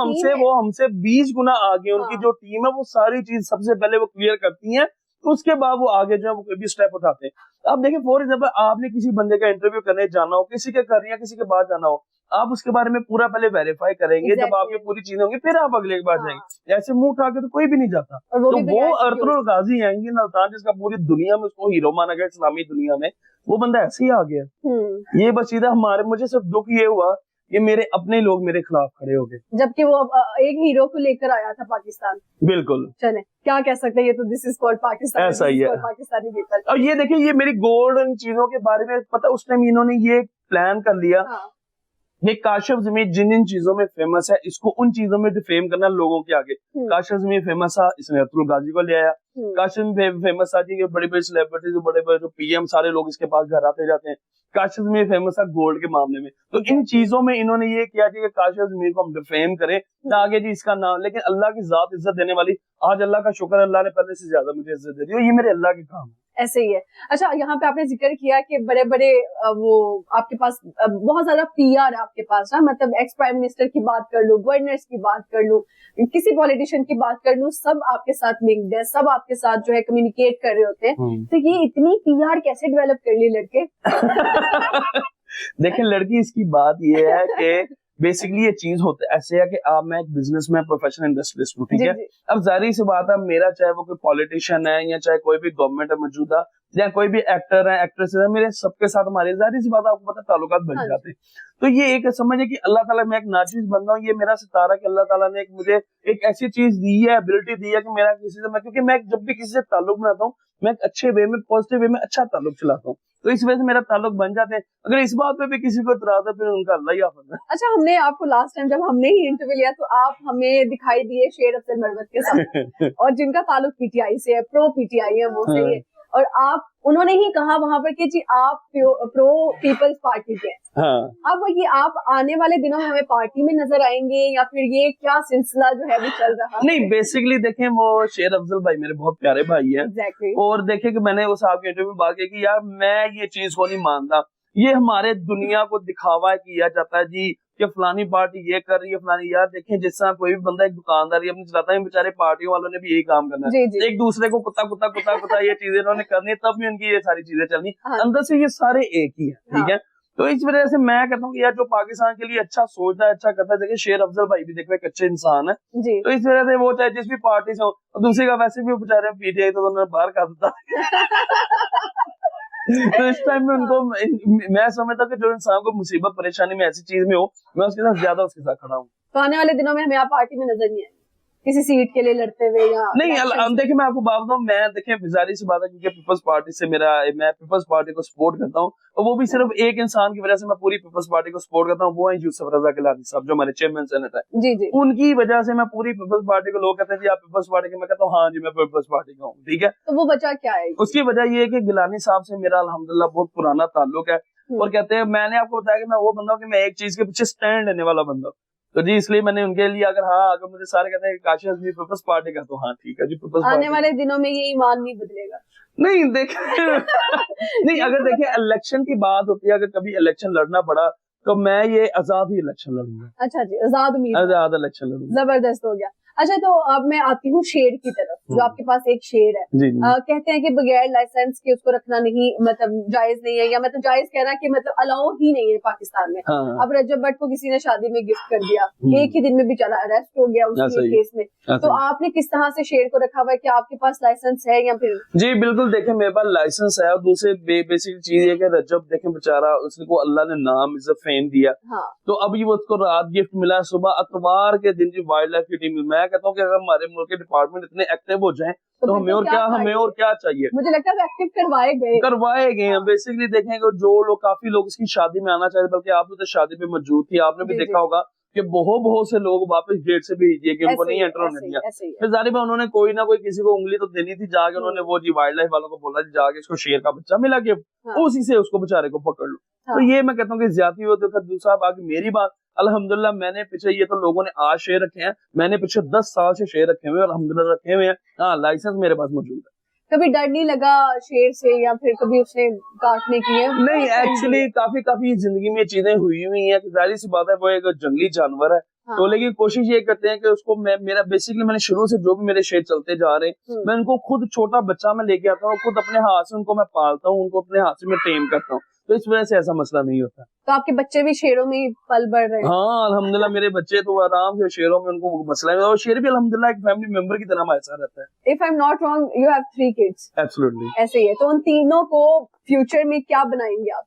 हमसे 20 गुना आगे, उनकी जो टीम है वो सारी चीज सबसे पहले वो क्लियर करती है, तो उसके बाद वो आगे जो है वो कोई भी स्टेप उठाते हैं। अब देखिए फॉर एग्जाम्पल आपने किसी बंदे का इंटरव्यू करने जाना हो, किसी के कर रही है, किसी के बाद जाना हो, आप उसके बारे में पूरा पहले वेरीफाई करेंगे। जब आपकी पूरी चीजें होंगी फिर आप अगले के बाद जाएंगे। ऐसे मुंह उठा के तो कोई भी नहीं जाता। तो वो अर्तुल गाजी आएंगे नल्तान, जिसका पूरी दुनिया में उसको हीरो माना गया, इस्लामी दुनिया में, वो बंदा ऐसे ही आ गया। ये बस सीधा मुझे सिर्फ दुख ये हुआ कि मेरे अपने लोग मेरे खिलाफ खड़े हो गए, जबकि वो एक हीरो को लेकर आया था पाकिस्तान। बिल्कुल, चले क्या कह सकते हैं, ये तो दिस इज कॉल्ड पाकिस्तान, ऐसा ही है पाकिस्तानी पीपल। और ये देखिए ये मेरी गोल्डन चीजों के बारे में पता, उस टाइम इन्होंने ये प्लान कर लिया। ये काशिफ ज़मीर जिन चीजों में फेमस है, इसको उन चीजों में डिफेम करना लोगों के आगे। काशिफ ज़मीर फेमस था, इसने अर्तुल गाजी को ले आया। काशिफ फेमस था जी, बड़े बड़े सेलिब्रिटीज, बड़े बड़े जो पीएम, सारे लोग इसके पास घर आते जाते हैं। काशिफ ज़मीर फेमस था गोल्ड के मामले में, तो इन चीजों में इन्होंने ये किया कि काशिफ ज़मीर को हम डिफेम करें ना आगे जी इसका नाम, लेकिन अल्लाह की जात इज्जत देने वाली, आज अल्लाह का शुक्र, अल्लाह ने पहले से ज्यादा मुझे इज्जत दे दी, और ये मेरे अल्लाह के काम है। ऐसे ही है। अच्छा, यहाँ पे आपने जिक्र किया कि बड़े बड़े वो आपके पास बहुत ज्यादा पीआर आपके पास ना, मतलब एक्स प्राइम मिनिस्टर की बात कर लूं, गवर्नर्स की बात कर लूं, किसी पॉलिटिशियन की बात कर लूं, सब आपके साथ लिंक्ड है, सब आपके साथ जो है कम्युनिकेट कर रहे होते हैं। तो ये इतनी पीआर कैसे डेवलप कर ली लड़के? देखिए लड़की, इसकी बात ये है कि बेसिकली ये चीज होता है ऐसे है कि आप, मैं एक बिजनेसमैन, प्रोफेशनल इंडस्ट्रियलिस्ट हूँ, ठीक है। अब जाहिर सी बात है, मेरा चाहे वो कोई पॉलिटिशियन है या चाहे कोई भी गवर्नमेंट है मौजूदा, या कोई भी एक्टर है, एक्ट्रेस है, मेरे सबके साथ हमारे जाहिर सी बात है, आपको पता ताल्लुकात बन जाते हैं। तो ये एक समझे कि अल्लाह ताला, मैं एक नाचीज बंदा हूँ, ये मेरा सितारा कि अल्लाह ताला ने मुझे एक ऐसी चीज दी है, एबिलिटी दी है कि मेरा किसी से, क्योंकि मैं जब भी किसी से ताल्लुक बनाता हूँ, मैं एक अच्छे वे में, पॉजिटिव वे में अच्छा ताल्लुक चलाता हूँ, तो इस वजह से मेरा ताल्लुक बन जाते हैं। अगर इस बात पे भी किसी को इतराज है, फिर उनका अल्लाह ही आफत है। अच्छा, हमने आपको लास्ट टाइम जब हमने ही इंटरव्यू लिया तो आप हमें दिखाई दिए शेर अफजल मरवत के साथ और जिनका ताल्लुक पीटीआई से है, प्रो पीटीआई है वो, सही है। और आप उन्होंने ही कहा वहां पर कि जी आप प्रो पीपल्स पार्टी के हैं। हाँ अब ये आप आने वाले दिनों में हमें पार्टी में नजर आएंगे या फिर ये क्या सिलसिला जो है वो चल रहा है? नहीं, बेसिकली देखें वो शेर अफजल भाई मेरे बहुत प्यारे भाई हैं। Exactly. और देखें कि मैंने उस आपके इंटरव्यू में बात की कि यार मैं ये चीज को नहीं मानता, ये हमारे दुनिया को दिखावा किया जाता है जी कि फलानी पार्टी ये कर रही है फलानी। यार देखें जिस तरह कोई भी बंदा एक दुकानदारी अपनी चलाता है, बेचारे पार्टियों वालों ने भी यही काम करना है, एक दूसरे को कुत्ता कुत्ता कुत्ता कुत्ता ये चीजें इन्होंने करनी है, तब भी उनकी ये सारी चीजें चलनी। हाँ। अंदर से ये सारे एक ही है, ठीक है। तो इस वजह से मैं कहता हूँ कि यार जो पाकिस्तान के लिए अच्छा सोचता है, अच्छा करता है, देखिए शेर अफजल भाई भी देखो एक अच्छे इंसान है जी। तो इस वजह से वो चाहे जिस भी पार्टी से हो, दूसरे का वैसे भी बेचारे पीटीआई तो उन्होंने बाहर कर देता तो इस टाइम में उनको मैं समझता कि जो इंसान को मुसीबत परेशानी में ऐसी चीज में हो, मैं उसके साथ ज्यादा उसके साथ खड़ा हूँ। तो आने वाले दिनों में हमें आप पार्टी में नजर नहीं आएंगे किसी सीट के लिए लड़ते हुए या नहीं। देखिए मैं आपको बात बताऊं, मैं देखिए बिजारी से बात है क्योंकि पीपल्स पार्टी से मैं पीपल्स पार्टी को सपोर्ट करता हूँ, और वो भी सिर्फ एक इंसान की वजह से मैं पूरी पीपल्स पार्टी को सपोर्ट करता हूँ, वो है यूसुफ रजा गिलानी साहब जो हमारे चेयरमैन सेनेट है। जी जी। उनकी वजह से मैं पूरी पीपल्स पार्टी को, लोग कहते हैं जी आप पीपल्स पार्टी के, मैं कहता हूँ हाँ जी मैं पीपल्स पार्टी का हूँ, ठीक है। तो वो वजह क्या है? उसकी वजह ये है कि गिलानी साहब से मेरा अल्हम्दुलिल्लाह बहुत पुराना ताल्लुक है, और कहते हैं मैंने आपको बताया कि मैं वो बंदा हूँ कि मैं एक चीज के पीछे स्टैंड लेने वाला बंदा हूँ, तो जी इसलिए मैंने उनके लिए अगर मुझे सारे कहते हैं काशी अजमी पीपल्स पार्टी का, तो हाँ ठीक है जी पीपल्स पार्टी। आने वाले दिनों में ये ईमान नहीं बदलेगा? नहीं देखिए नहीं, अगर देखिए इलेक्शन की बात होती है, अगर कभी इलेक्शन लड़ना पड़ा तो मैं ये आजाद ही इलेक्शन लड़ूंगा। अच्छा जी, आजाद उम्मीदवार, आजाद इलेक्शन लड़ूंगा। जबरदस्त हो गया। अच्छा तो अब मैं आती हूँ शेर की तरफ, जो आपके पास एक शेर है। जी, कहते हैं कि बगैर लाइसेंस के उसको रखना नहीं, मतलब जायज नहीं है, या मतलब जायज कहना कि मतलब अलाउ ही नहीं है पाकिस्तान में। हाँ। अब रजब भट्ट को किसी ने शादी में गिफ्ट कर दिया, एक ही दिन में बेचारा अरेस्ट हो गया उसी केस में। तो आपने किस तरह से शेर को रखा हुआ है? क्या आपके पास लाइसेंस है या फिर? जी बिल्कुल, देखें मेरे पास लाइसेंस है, और दूसरी बेसिक चीज है कि रजब देखें बेचारा, उसको अल्लाह ने नाम इज्जत फेम दिया। हाँ। तो अभी वो उसको रात गिफ्ट मिला, सुबह अतवार के दिन जी वाइल्ड लाइफ की टीम। मैं कहता हूँ कि अगर हमारे मुल्क के डिपार्टमेंट इतने एक्टिव हो जाएं तो हमें और क्या चाहिए। मुझे लगता है एक्टिव करवाए गए हैं। बेसिकली देखें जो लोग, काफी लोग इसकी शादी में आना चाहते, बल्कि आप तो शादी में मौजूद थी, आपने भी देखा होगा कि बहुत से लोग वापस गेट से भेज दिए कि उनको नहीं एंटर होने दिया। फिर जाहिर है उन्होंने कोई ना कोई किसी को उंगली तो देनी थी, जाके उन्होंने वो जी वाइल्ड लाइफ वालों को बोला जी जाके इसको शेर का बच्चा मिला के उसी से उसको बेचारे को पकड़ लो। तो ये मैं कहता हूँ कि ज्यादा होती है। दूसरा बाकी मेरी बात, अल्हम्दुलिल्लाह मैंने पीछे, ये तो लोगों ने आज शेर रखे हैं, मैंने पीछे 10 साल से शेर रखे हुए अल्हम्दुलिल्लाह रखे हुए हैं। हाँ, लाइसेंस मेरे पास मौजूद है। कभी डर नहीं लगा शेर से, या फिर कभी उसने काटने की है? नहीं, एक्चुअली काफी जिंदगी में चीजें हुई हैं कि जाहिर सी बात है वो एक जंगली जानवर है। हाँ। तो लेकिन कोशिश ये करते हैं कि उसको मैंने शुरू से जो भी मेरे शेर चलते जा रहे हैं, मैं उनको खुद छोटा बच्चा में लेके आता हूँ, खुद अपने हाथ से उनको मैं पालता हूँ, उनको अपने हाथ से मैं टेम करता हूँ, तो इस वजह से ऐसा मसला नहीं होता। तो आपके बच्चे भी शेरों में पल बढ़ रहे हैं? हाँ अल्हम्दुलिल्लाह, मेरे बच्चे तो आराम से शेरों में, उनको मसला है, और शेर भी अल्हम्दुलिल्लाह एक फैमिली मेंबर की तरह हमारे साथ रहता है। If I'm not wrong, you have 3 kids. Absolutely. ऐसे ही है। तो उन तीनों को फ्यूचर में क्या बनाएंगे आप?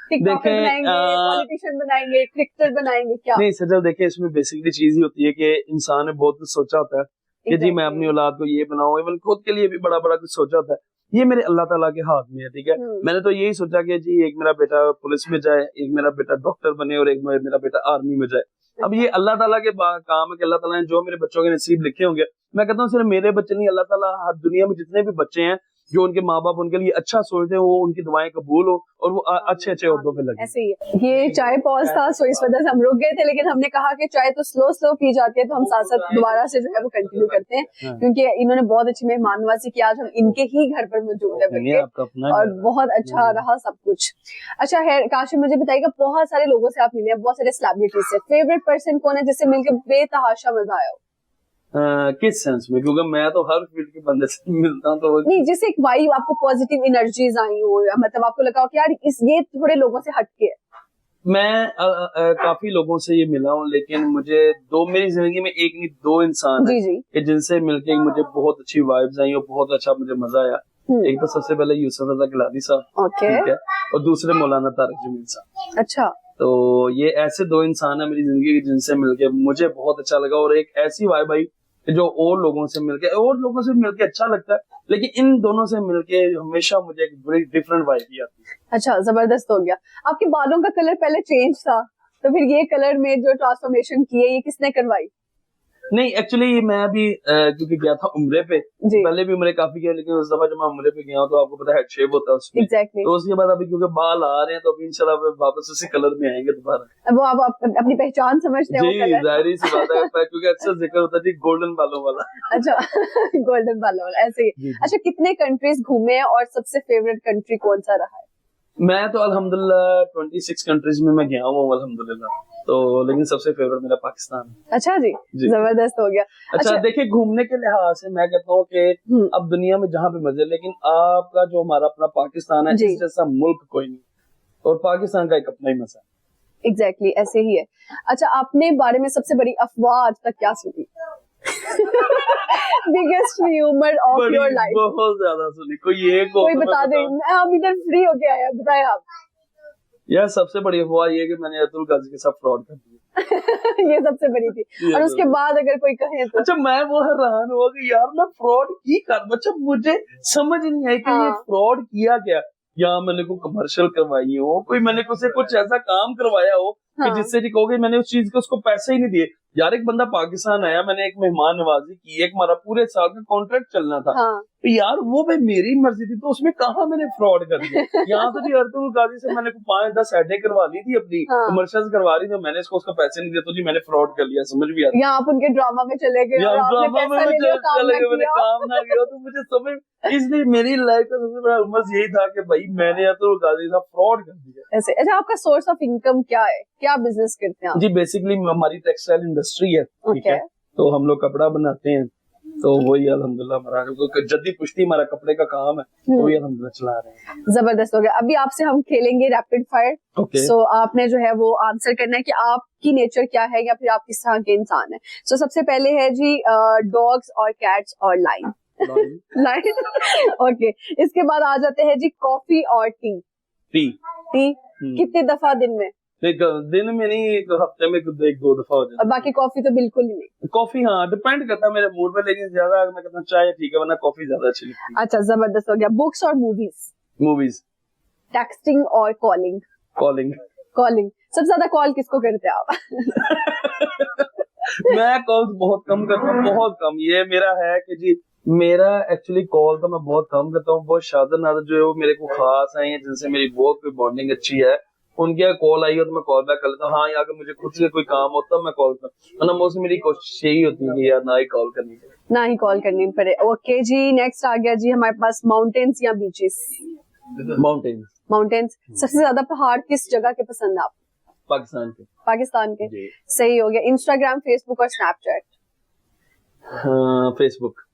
टिकटॉकर बनाएंगे, पॉलिटिशियन बनाएंगे, क्रिकेटर बनाएंगे, क्या? नहीं सजल, देखिए इसमें बेसिकली चीज ही होती है कि इंसान ने बहुत कुछ सोचा होता है कि जी मैं अपनी औलाद को ये बनाऊं, इवन खुद के लिए भी बड़ा कुछ सोचा होता है। ये मेरे अल्लाह ताला के हाथ में है, ठीक है। मैंने तो यही सोचा कि जी एक मेरा बेटा पुलिस में जाए, एक मेरा बेटा डॉक्टर बने, और एक मेरा बेटा आर्मी में जाए। अब ये अल्लाह ताला के काम है कि अल्लाह ताला ने जो मेरे बच्चों के नसीब लिखे होंगे, मैं कहता हूँ सिर्फ मेरे बच्चे नहीं, अल्लाह ताला हर दुनिया में जितने भी बच्चे हैं जो उनके माँ बाप उनके लिए अच्छा सोचते हैं, वो उनकी दुआएं कबूल हो और वो अच्छे ओहदों पे लगे। ऐसे ही है। ये चाय पॉज था, सो इस वजह से हम रुक गए थे, लेकिन हमने कहा कि चाय तो स्लो पी जाती है, तो हम साथ साथ दोबारा से जो है वो कंटिन्यू करते हैं, क्योंकि इन्होंने बहुत अच्छी मेहमान नवाजी की। आज हम इनके ही घर पर मौजूद है और बहुत अच्छा रहा सब कुछ। अच्छा है काशिम, मुझे बताइएगा, बहुत सारे लोगों से आप मिले हैं, बहुत सारे सेलिब्रिटीज से, फेवरेट पर्सन कौन है जिससे मिलकर बेतहाशा मजा आया हो? किस सेंस में? क्योंकि मैं तो हर फील्ड के बंदे से मिलता हूँ, तो नहीं, जैसे एक वाइब, आपको पॉजिटिव एनर्जीज आई हो, या मतलब आपको लगा हो कि यार ये थोड़े लोगों से हटके है। मैं काफी लोगों से ये मिला हूँ, लेकिन मुझे मेरी जिंदगी में एक नहीं 2 इंसान है जिनसे मिलके मुझे बहुत अच्छी वाइब्स आई और बहुत अच्छा मुझे मजा आया। एक तो सबसे पहले यूसुफ रजा गिलानी साहब, ठीक है, और दूसरे मौलाना तारिक जमील साहब। अच्छा, तो ये ऐसे 2 इंसान है मेरी जिंदगी के जिनसे मिलके मुझे बहुत अच्छा लगा, और एक ऐसी वाइब आई जो और लोगों से मिलके अच्छा लगता है, लेकिन इन दोनों से मिलके हमेशा मुझे एक बड़ी डिफरेंट वाइब आती है। अच्छा, जबरदस्त हो गया। आपके बालों का कलर पहले चेंज था, तो फिर ये कलर में जो ट्रांसफॉर्मेशन की है, ये किसने करवाई? नहीं एक्चुअली मैं अभी क्योंकि गया था उम्रे पे, जी पहले भी उम्रे काफी किया, लेकिन उस दफा जब मैं उम्रे पे गया हूँ तो आपको पता है हेड शेव होता है उसमें, एग्जैक्टली तो उसके बाद अभी क्योंकि बाल आ रहे हैं तो अभी इंशाल्लाह वापस उसी कलर में आएंगे दोबारा। वो आप अपनी पहचान समझते हैं वो जी कलर। जाहिर सी बात है, क्योंकि अक्सर जिक्र होता है जी गोल्डन बालों वाला। अच्छा गोल्डन वाला ऐसे ही। जी, जी। अच्छा कितने कंट्रीज घूमे हैं और सबसे फेवरेट कंट्री कौन सा रहा है? मैं तो अल्हम्दुलिल्लाह 26 कंट्रीज में मैं गया हूँ अल्हम्दुलिल्लाह, तो लेकिन सबसे फेवरेट मेरा पाकिस्तान है। अच्छा जी, जी। जबरदस्त हो गया। अच्छा देखिए घूमने के लिहाज से मैं कहता हूँ कि हम्म, अब दुनिया में जहाँ पे मजे, लेकिन आपका जो हमारा अपना पाकिस्तान है जी। इस जैसा मुल्क कोई नहीं, और पाकिस्तान का एक अपना ही मजा है। एग्जैक्टली ऐसे ही है। अच्छा आपने बारे में सबसे बड़ी अफवाह आज तक क्या सुनी? बिगेस्ट ह्यूमर ऑफ बड़ी योर लाइफ? बहुत ज्यादा सुनी, कोई एक हो कोई तो मैं बता दे, बताऊं। हम इधर फ्री होके आए हैं, बताएं आप। यार सबसे बड़ी अफवाह ये है कि मैंने अब्दुल गाजी के साथ फ्रॉड कर दिया। ये सबसे बड़ी थी। ये और उसके जरूर। बाद अगर कोई कहे तो अच्छा मैं वो हैरान हुआ कि यार मैं फ्रॉड की कर, अच्छा मुझे समझ नहीं आई कि ये हाँ। फ्रॉड किया क्या, या मैंने कोई कमर्शियल करवाई हो, कोई मैंने उसे कुछ ऐसा काम करवाया हो कि हाँ। जिससे ठीक हो गई, मैंने उस चीज के उसको पैसे ही नहीं दिए। यार एक बंदा पाकिस्तान आया, मैंने एक मेहमान नवाजी की, एक हमारा पूरे साल का कॉन्ट्रैक्ट चलना था, हाँ। तो यार वो भाई मेरी मर्जी थी, तो उसमें कहा मैंने फ्रॉड कर दिया। यहाँ तो जी अब्दुल गाजी से मैंने 5-10 ऐडें करवा ली थी अपनी, हाँ। कमर्शियल करवा रही थी, मैंने इसको उसका पैसे नहीं दिए, तो जी मैंने फ्रॉड कर लिया, समझ भी आता। यहाँ आप उनके ड्रामा में चले गए और आपने पैसा ले लिया, काम ना मैंने किया। काम ना किया, तो मुझे समझ, इसलिए मेरी लाइफ का सबसे बड़ा हुम्मस यही था कि भाई मैंने अब्दुल गाजी साहब फ्रॉड कर दिया। ऐसे। अच्छा आपका सोर्स ऑफ इनकम क्या है, क्या बिजनेस करते हैं आप? जी बेसिकली हमारी टेक्सटाइल इंडस्ट्री है, ठीक है, Okay. तो हम लोग कपड़ा बनाते हैं, तो वही अल्हम्दुलिल्लाह हमारा जद्दी पुश्ती हमारा कपड़े का काम है, तो वही अल्हम्दुलिल्लाह चला रहे हैं। जबरदस्त हो गया। अभी आपसे हम खेलेंगे रैपिड फायर। ओके सो आपने जो है वो आंसर करना है कि आपकी नेचर क्या है या फिर आप किस तरह के इंसान है। सो सबसे पहले है जी डॉग्स और कैट्स और लाइन। Line okay. इसके बाद आ जाते हैं जी कॉफी और टी। टी टी कितने दफा दिन में? एक दिन में नहीं, एक हफ्ते में 1-2 दफा हो और जाता बाकी कॉफी तो बिल्कुल ही नहीं? है। कॉफी हाँ डिपेंड करता है मेरे मूड पे, लेकिन ज्यादा अगर मैं कहता हूँ चाय ठीक है, वरना कॉफी ज्यादा अच्छी लगती अच्छा जबरदस्त हो गया। बुक्स और मूवीज? है। मूवीज, टेक्सटिंग और कॉलिंग? कॉलिंग। कॉलिंग। सबसे ज्यादा कॉल किसको करते हैं आप? मैं कॉल बहुत कम करता हूँ, बहुत कम। ये मेरा है कि जी मेरा एक्चुअली कॉल तो मैं बहुत कम करता हूँ, बहुत शादर नादर जो है वो मेरे को खास आई है, जिनसे मेरी बहुत कोई बॉन्डिंग अच्छी है, उनके कॉल आई हो तो मैं कॉल बैक कर लेता हूँ। हाँ या अगर मुझे खुद से कोई काम होता है मैं कॉल करता हूँ, मोस्टली मेरी कोशिश यही होती है कि यार ना ही कॉल करनी पड़े, ना ही कॉल करनी पड़े। ओके जी नेक्स्ट आ गया जी हमारे पास माउंटेन्स या बीचेस? माउंटेन्स। माउंटेन्स। सबसे ज्यादा पहाड़ किस जगह के पसंद है आपको? पाकिस्तान के। पाकिस्तान के। जी। सही हो गया। इंस्टाग्राम, फेसबुक और स्नैपचैट? हाँ फेसबुक।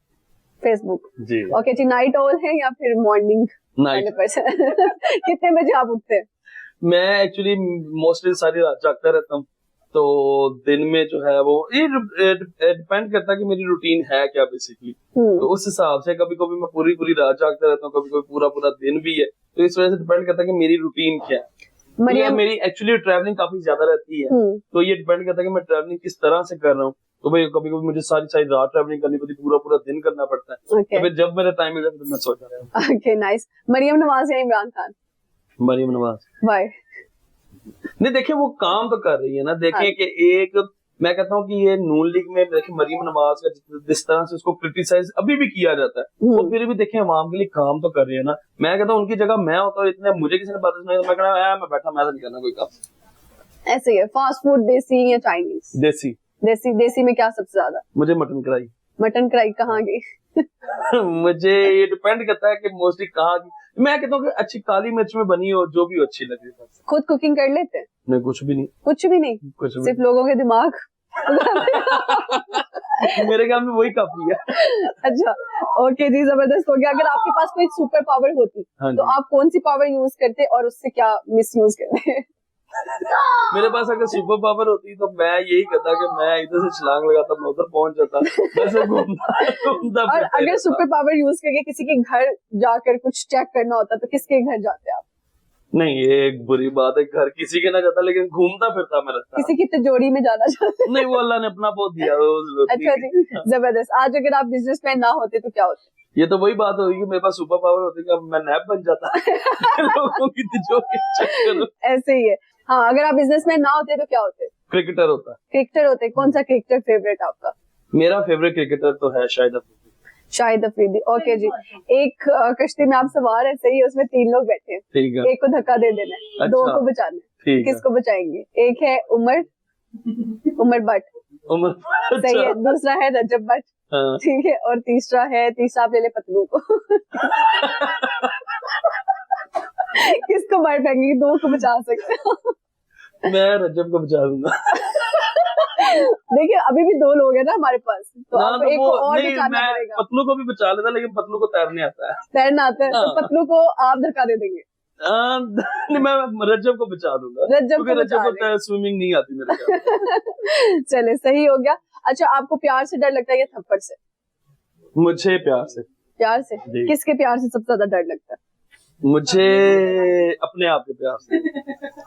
फेसबुक। जी। ओके जी नाइट ऑल है या फिर मॉर्निंग नाइट। कितने बजे आप उठते हैं? मैं एक्चुअली मोस्टली सारी रात जागता रहता हूँ, तो दिन में जो है वो ये डिपेंड करता है कि मेरी रूटीन है क्या बेसिकली, तो उस हिसाब से कभी कभी मैं पूरी पूरी रात जागता रहता हूँ, कभी कभी पूरा पूरा दिन भी है, तो इस वजह से डिपेंड करता है कि मेरी रूटीन क्या है। मरियम मेरी एक्चुअली ट्रैवलिंग काफी ज्यादा रहती है, तो ये डिपेंड करता है कि मैं ट्रैवलिंग किस तरह से कर रहा हूँ, तो भाई कभी कभी मुझे सारी सारी रात ट्रैवलिंग करनी पड़ती, पूरा पूरा दिन करना पड़ता है, ओके तो फिर जब मेरा टाइम मिल जाता है तो मैं सो जाता हूँ। Okay nice. मरियम नवाज या इमरान खान? मरियम नवाज। वाई? नहीं देखिए वो काम तो कर रही है ना, देखिए कि एक मैं कहता हूँ कि ये नून लीग में देखिए मरियम नवाज का जिस तरह से उसको क्रिटिसाइज अभी भी किया जाता है, वो फिर भी देखिए अवाम के लिए काम तो कर रही है ना। मैं कहता हूँ उनकी जगह मैं होता हूँ, इतने मुझे किसी ने बात सुनाई तो मैं कहना मैं बैठा, मैं तो नहीं करना कोई काम। ऐसे ही है। फास्ट फूड देसी या चाइनीज? देसी। देसी। देसी में क्या सबसे ज्यादा? मुझे मटन कढ़ाई। मटन कढ़ाई कहाँ की? मुझे ये डिपेंड करता है कि मोस्टली कहाँ की, मैं कहता हूँ कि अच्छी काली मिर्च में बनी हो, जो भी अच्छी लगे। खुद कुकिंग कर लेते हैं? नहीं कुछ भी नहीं। कुछ भी नहीं? कुछ भी सिर्फ लोगों के दिमाग? मेरे ख्याल में वही काफी है। अच्छा ओके जी जबरदस्त हो गया। अगर आपके पास कोई सुपर पावर होती तो आप कौन सी पावर यूज करते और उससे क्या मिस यूज करते? मेरे पास अगर सुपर पावर होती तो मैं यही कहता कि मैं इधर से छलांग लगाता, मैं उधर पहुंच जाता, वैसे घूमता और अगर सुपर पावर यूज करके किसी के घर जाकर कुछ चेक करना होता तो किसके घर जाते आप? नहीं ये एक बुरी बात है, घर किसी के ना जाता, लेकिन घूमता फिरता मैं रहता। किसी की तिजोरी में जाना चाहते? नहीं वो अल्लाह ने अपना बहुत दिया। अच्छा जी जबरदस्त। आज अगर आप बिजनेसमैन ना होते तो क्या होते? ये तो वही बात होगी कि मेरे पास सुपर पावर होती कि अब मैं नैप बन जाता लोगों की तिजोरी चेक करूं। ऐसे ही है। हाँ अगर आप बिजनेसमैन ना होते तो क्या होते? क्रिकेटर होता। क्रिकेटर होते। कौन सा क्रिकेटर फेवरेट आपका? मेरा फेवरेट क्रिकेटर तो है शाहिद अफरीदी। शाहिद अफरीदी, ओके जी। एक कश्ती में आप सवार है, सही है, उसमें 3 लोग बैठे हैं, ठीक है, एक को धक्का दे देना है, अच्छा, 2 को बचाना है, ठीक है, किसको बचाएंगे? एक है उमर भट्ट, उमर, सही है, दूसरा है रजब भट्ट, हाँ। ठीक है, और तीसरा आप ले ले पतलू को। किसको मार फेंकेंगे? 2 को बचा सकते हो। मैं रजब को बचा दूंगा। देखिए अभी भी 2 लोग हैं ना हमारे पास, तो ना, आप तो एक वो को और नहीं, बचाना मैं पड़ेगा। पतलू को भी बचा लेता, लेकिन पतलू को तैरने आता है, तैरना आता है, तो हाँ। पतलू को आप धक्का दे देंगे। नहीं, मैं रजब को बचा दूंगा, रजब क्योंकि को रजब बचा को स्विमिंग नहीं आती मेरे ख्याल। चले, सही हो गया। अच्छा, आपको प्यार से डर लगता है या थप्पड़ से? मुझे प्यार से। प्यार से? जी। किसके प्यार से सबसे ज्यादा डर लगता है? मुझे अपने आप के प्यार से।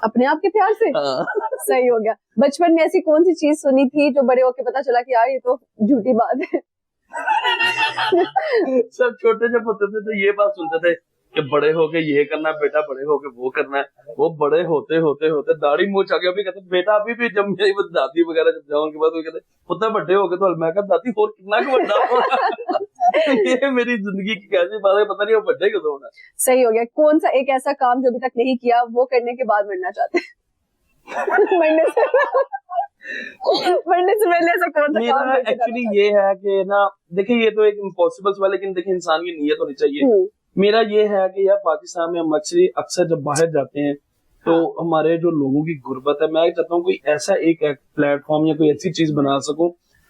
अपने आप के प्यार से? हाँ। सही हो गया। बचपन में ऐसी कौन सी चीज सुनी थी जो बड़े होके पता चला कि यार ये तो झूठी बात है? सब छोटे जब होते थे तो ये बात सुनते थे कि बड़े होके ये करना बेटा, बड़े होके वो करना है। वो बड़े होते होते होते दाढ़ी मूछ आ गया। अभी कहते बेटा, अभी भी जब मेरी वो दादी वगैरह जब जाओ उनके बाद वो कहते पुत्र बड़े हो गए, तो मैं कहता दादी और कितना बड़ा होना। ये मेरी जिंदगी की कैसी बात है, पता नहीं वो बड़े क्यों होना। सही हो गया। कौन सा एक ऐसा काम जो अभी तक नहीं किया, वो करने के बाद मरना चाहते हैं? मरने से पहले ऐसा कौन सा काम? मेरा एक्चुअली ये है कि ना, देखिए ये तो एक इम्पॉसिबल सवाल, लेकिन देखिए इंसान की नीयत होनी चाहिए। मेरा ये है कि यार पाकिस्तान में हम अक्सर जब बाहर जाते हैं तो हमारे जो लोगों की गुर्बत है, मैं चाहता हूँ कोई ऐसा एक प्लेटफॉर्म या कोई ऐसी चीज बना सकूं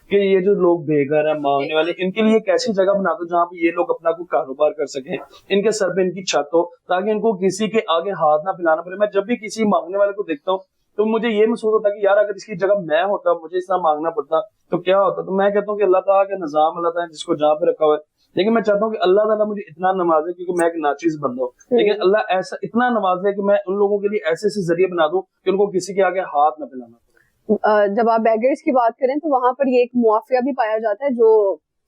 कि ये जो लोग बेघर है, मांगने वाले, इनके लिए एक ऐसी जगह बना दो जहाँ पे ये लोग अपना कोई कारोबार कर सकें, इनके सर पे इनकी छत हो, ताकि इनको किसी के आगे हाथ ना फैलाना पड़े। मैं जब भी किसी मांगने वाले को देखता हूँ तो मुझे ये महसूस होता है कि यार अगर इसकी जगह मैं होता, मुझे इतना मांगना पड़ता तो क्या होता। तो मैं कहता हूँ कि अल्लाह ताला का निजाम, अल्लाह ताला जिसको जहाँ पे रखा हुआ है, लेकिन मैं चाहता हूँ कि अल्लाह ताला मुझे इतना नवाजे, क्योंकि मैं एक नाचीज बंदा हूँ, लेकिन अल्लाह ऐसा इतना नवाजे कि मैं उन लोगों के लिए ऐसे ऐसे जरिए बना दूं कि उनको किसी के आगे हाथ न फैलाना। जब आप बैगर्स की बात करें तो वहां पर ये एक मुआफिया भी पाया जाता है, जो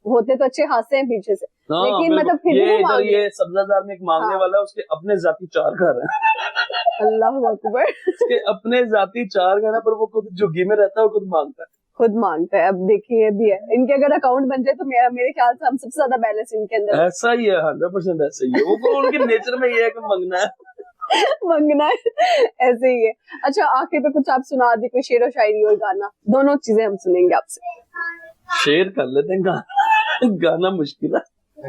होते तो अच्छे हादसे हैं पीछे से, लेकिन मतलब फिर ये भी इधर ये सब्जादार में एक मांगने हाँ। वाला है, उसके अपने जाती 4 घर हैं। अल्लाह अकबर। उसके अपने जाती 4 घर है, पर वो खुद झुग्गी में रहता है, वो खुद मांगता है। खुद मांगता है। अब देखिए ये भी है, इनके अगर अकाउंट बन जाए तो मेरे ख्याल से हम सबसे ज्यादा बैलेंस इनके अंदर। ऐसा ही है, 100% ऐसा ही है। वो उनके नेचर में ये है कि मांगना है। मंगना है, ऐसे ही है। अच्छा, आखिर पे कुछ आप सुना दी, कोई शेर और शायरी और गाना, दोनों चीजें हम सुनेंगे आपसे। शेर कर लेते हैं, गाना मुश्किल है।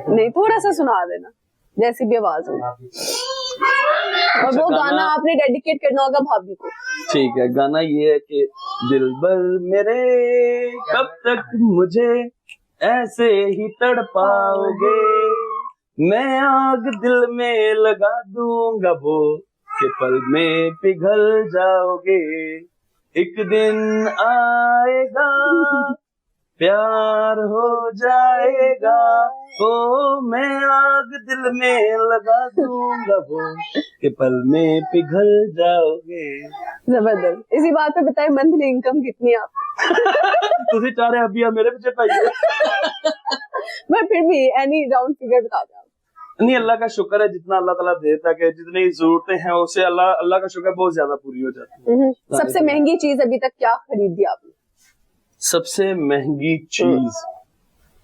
नहीं, थोड़ा सा सुना देना, जैसी भी आवाज हो। और वो गाना आपने डेडिकेट करना होगा भाभी को। ठीक है, गाना ये है कि दिलबर मेरे कब तक मुझे ऐसे ही तड़पाओगे, मैं आग दिल में लगा दूंगा वो कि पल में पिघल जाओगे, एक दिन आएगा प्यार हो जाएगा, ओ मैं आग दिल में लगा दूंगा वो कि पल में पिघल जाओगे। जबरदस्त। इसी बात पे बताए मंथली इनकम कितनी है आप? तुझे चाह रहे अभी मेरे पीछे पाइए। मैं फिर भी एनी राउंड फिगर बता दो। नहीं, अल्लाह का शुक्र है, जितना अल्लाह ताला देता है, जितनी जरूरतें हैं उसे अल्लाह का शुक्र बहुत ज्यादा पूरी हो जाती है। सबसे महंगी चीज अभी तक क्या खरीदी आपने? सबसे महंगी चीज,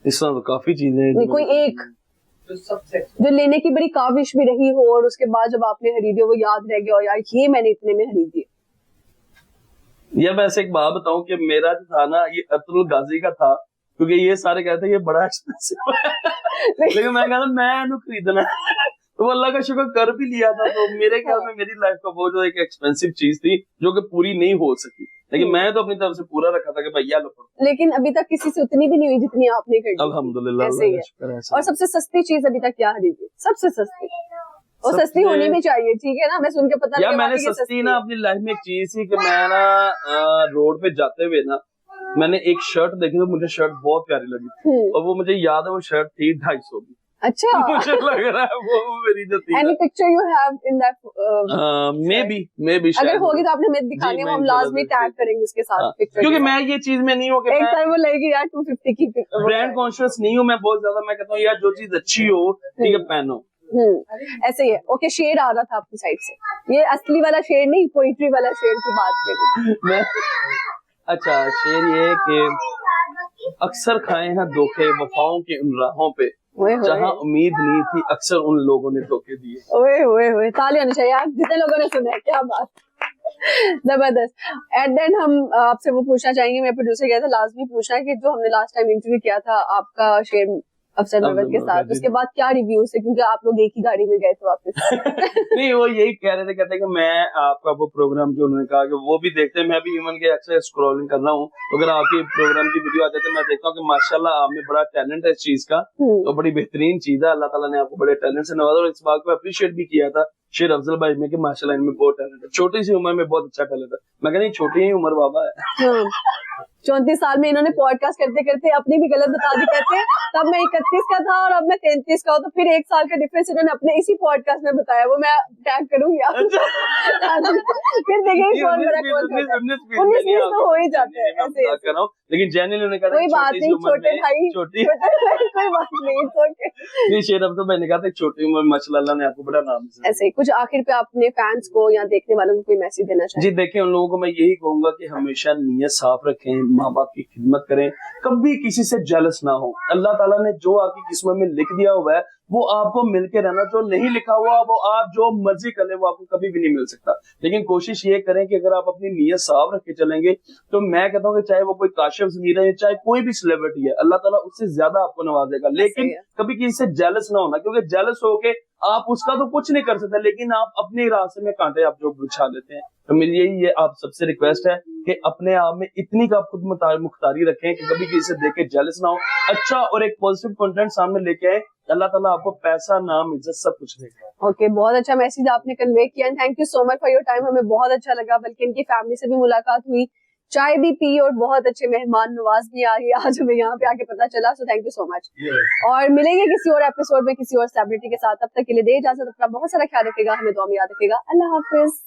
इस तरह तो काफी चीजें, कोई एक जो लेने की बड़ी काविश भी रही हो और उसके बाद जब आपने खरीदी हो वो याद रह गया, और यार ये मैंने इतने में खरीदी। या मैं एक बात बताऊं कि मेरा जो था ना, ये अतुल गाजी का था, क्योंकि ये सारे कहते हैं ये बड़ा एक्सपेंसिव है, लेकिन मैं कहता मैं इन्हें खरीदना, तो अल्लाह का शुक्र कर भी लिया था। तो मेरे ख्याल में मेरी लाइफ का वो जो एक एक्सपेंसिव चीज थी जो कि पूरी नहीं हो सकी, लेकिन मैं तो अपनी तरफ से पूरा रखा था कि भैया लो। लेकिन अभी तक किसी से उतनी भी नहीं हुई जितनी आपने कर दी। अल्हम्दुलिल्लाह, ऐसे ही है। और सबसे सस्ती चीज अभी तक क्या खरीदी? सबसे सस्ती, और सस्ती होनी भी चाहिए, ठीक है ना? मैं सुन के पता यार मैंने सस्ती ना अपनी लाइफ में एक चीज थी कि मैं ना रोड पे जाते हुए ना मैंने एक शर्ट देखी, तो मुझे शर्ट बहुत प्यारी लगी, और वो मुझे याद है वो शर्ट थी 250 की। अच्छा। मुझे लग रहा है वो मेरी जो थी। Any picture you have in that? Maybe अगर होगी तो आपने हमें दिखानी है, हम लाजमी टैग करेंगे उसके साथ पिक्चर। क्योंकि मैं ये चीज में नहीं हूँ कि एक टाइम वो लगेगी यार 250 की ब्रांड कॉन्शियस नहीं हूँ मैं बहुत ज्यादा। मैं कहता हूँ यार जो चीज अच्छी हो ठीक है पहनो। ऐसे ही है। ओके, शेर आ रहा था आपकी साइड से, ये असली वाला शेर नहीं, पोइट्री वाला शेर की बात करी। अच्छा, शेर ये कि अक्सर खाए हैं धोखे वफाओं के उन राहों पे, ओए होए, जहाँ उम्मीद नहीं थी अक्सर उन लोगों ने धोखे दिए। ओए होए होए, ताली होनी चाहिए यार जितने लोगों ने सुना है, क्या बात, जबरदस्त। एट देन हम आपसे वो पूछना चाहेंगे, मेरे प्रोड्यूसर गया था लास्ट भी पूछना है कि जो हमने लास्ट टाइम इंटरव्यू किया था आपका शेर अफसर नवत के साथ, उसके बाद क्या रिव्यूज है, क्योंकि आप लोग एक ही गाड़ी में गए थे वापस। नहीं वो यही कह रहे थे, कहते हैं कि मैं आपका वो प्रोग्राम जो उन्होंने कहा कि वो भी देखते हैं, मैं भी इवन के अक्सर स्क्रॉलिंग कर रहा हूँ, तो अगर आपके प्रोग्राम की वीडियो आती है तो मैं देखता हूँ कि माशाल्लाह आप में बड़ा टैलेंट है इस चीज का, तो बड़ी बेहतरीन चीज है, अल्लाह ताला ने आपको बड़े टैलेंट से नवाजा, और इस बात को अप्रिशिएट भी किया था शेर अफजल भाई में कि माशाल्लाह इनमें बहुत टैलेंट है, छोटी सी उम्र में बहुत अच्छा टैलेंट है। मैं कहती छोटी ही उम्र बाबा है। 34 साल में इन्होंने पॉडकास्ट करते करते अपनी भी गलत बता दी, कहते हैं तब मैं 31 का था और अब मैं 33 का हूँ, तो फिर 1 साल का डिफरेंस इन्होंने अपने इसी पॉडकास्ट में बताया, वो मैं टैग करूंगी आप। फिर देखेंगे कौन बड़ा कौन छोटा। 19-20 तो हो ही जाते हैं ऐसे, लेकिन जेन्युइनली उन्होंने कहा कोई बात नहीं, छोटे भाई छोटी कोई बात नहीं, नहीं शेर अफजल भाई ने कहा था छोटी उम्र माशाल्लाह ने आपको बड़ा नाम दिया। ऐसे कुछ आखिर पे अपने फैंस को या देखने वालों को कोई मैसेज देना चाहिए? जी देखिए, उन लोगों को मैं यही कहूंगा कि हमेशा नीयत साफ रखें, माँ बाप की खिदमत करें, कभी किसी से जेलस ना हो। अल्लाह ताला ने जो आपकी किस्मत में लिख दिया हुआ है वो आपको मिलके रहना, जो नहीं लिखा हुआ वो आप जो मर्जी कर ले वो आपको कभी भी नहीं मिल सकता। लेकिन कोशिश ये करें कि अगर आप अपनी नीयत साफ रख के चलेंगे तो मैं कहता हूँ कि चाहे वो कोई काशिफ ज़मीर है, चाहे कोई भी सेलिब्रिटी है, अल्लाह ताला उससे ज्यादा आपको नवाजेगा। लेकिन कभी किसी से जेलस ना होना, क्योंकि जेलस होके आप उसका तो कुछ नहीं कर सकते, लेकिन आप अपने रास्ते में कांटे आप जो बिछा देते हैं। तो मेरी यही ये आप सबसे रिक्वेस्ट है कि अपने आप में इतनी का खुद मुख्तारी रखें कि कभी किसी से देख के जेलस ना हो, अच्छा और एक पॉजिटिव कंटेंट सामने लेके आए, अल्लाह ताला आपको पैसा नाम इज्जत सब कुछ देगा। ओके, बहुत अच्छा मैसेज आपने कन्वे किया, thank you so much for your time, हमें बहुत अच्छा लगा, बल्कि इनकी फैमिली से भी मुलाकात हुई, चाय भी पी और बहुत अच्छे मेहमान नवाज भी आ गए आज हमें यहाँ पे आके पता चला, so thank you so much. और मिलेंगे किसी और एपिसोड में किसी और सेलिब्रिटी के साथ, तब तक के लिए दे इजाजत, अपना बहुत सारा ख्याल रखेगा, हमें दुआ में याद रखेगा, अल्लाह हाफिज।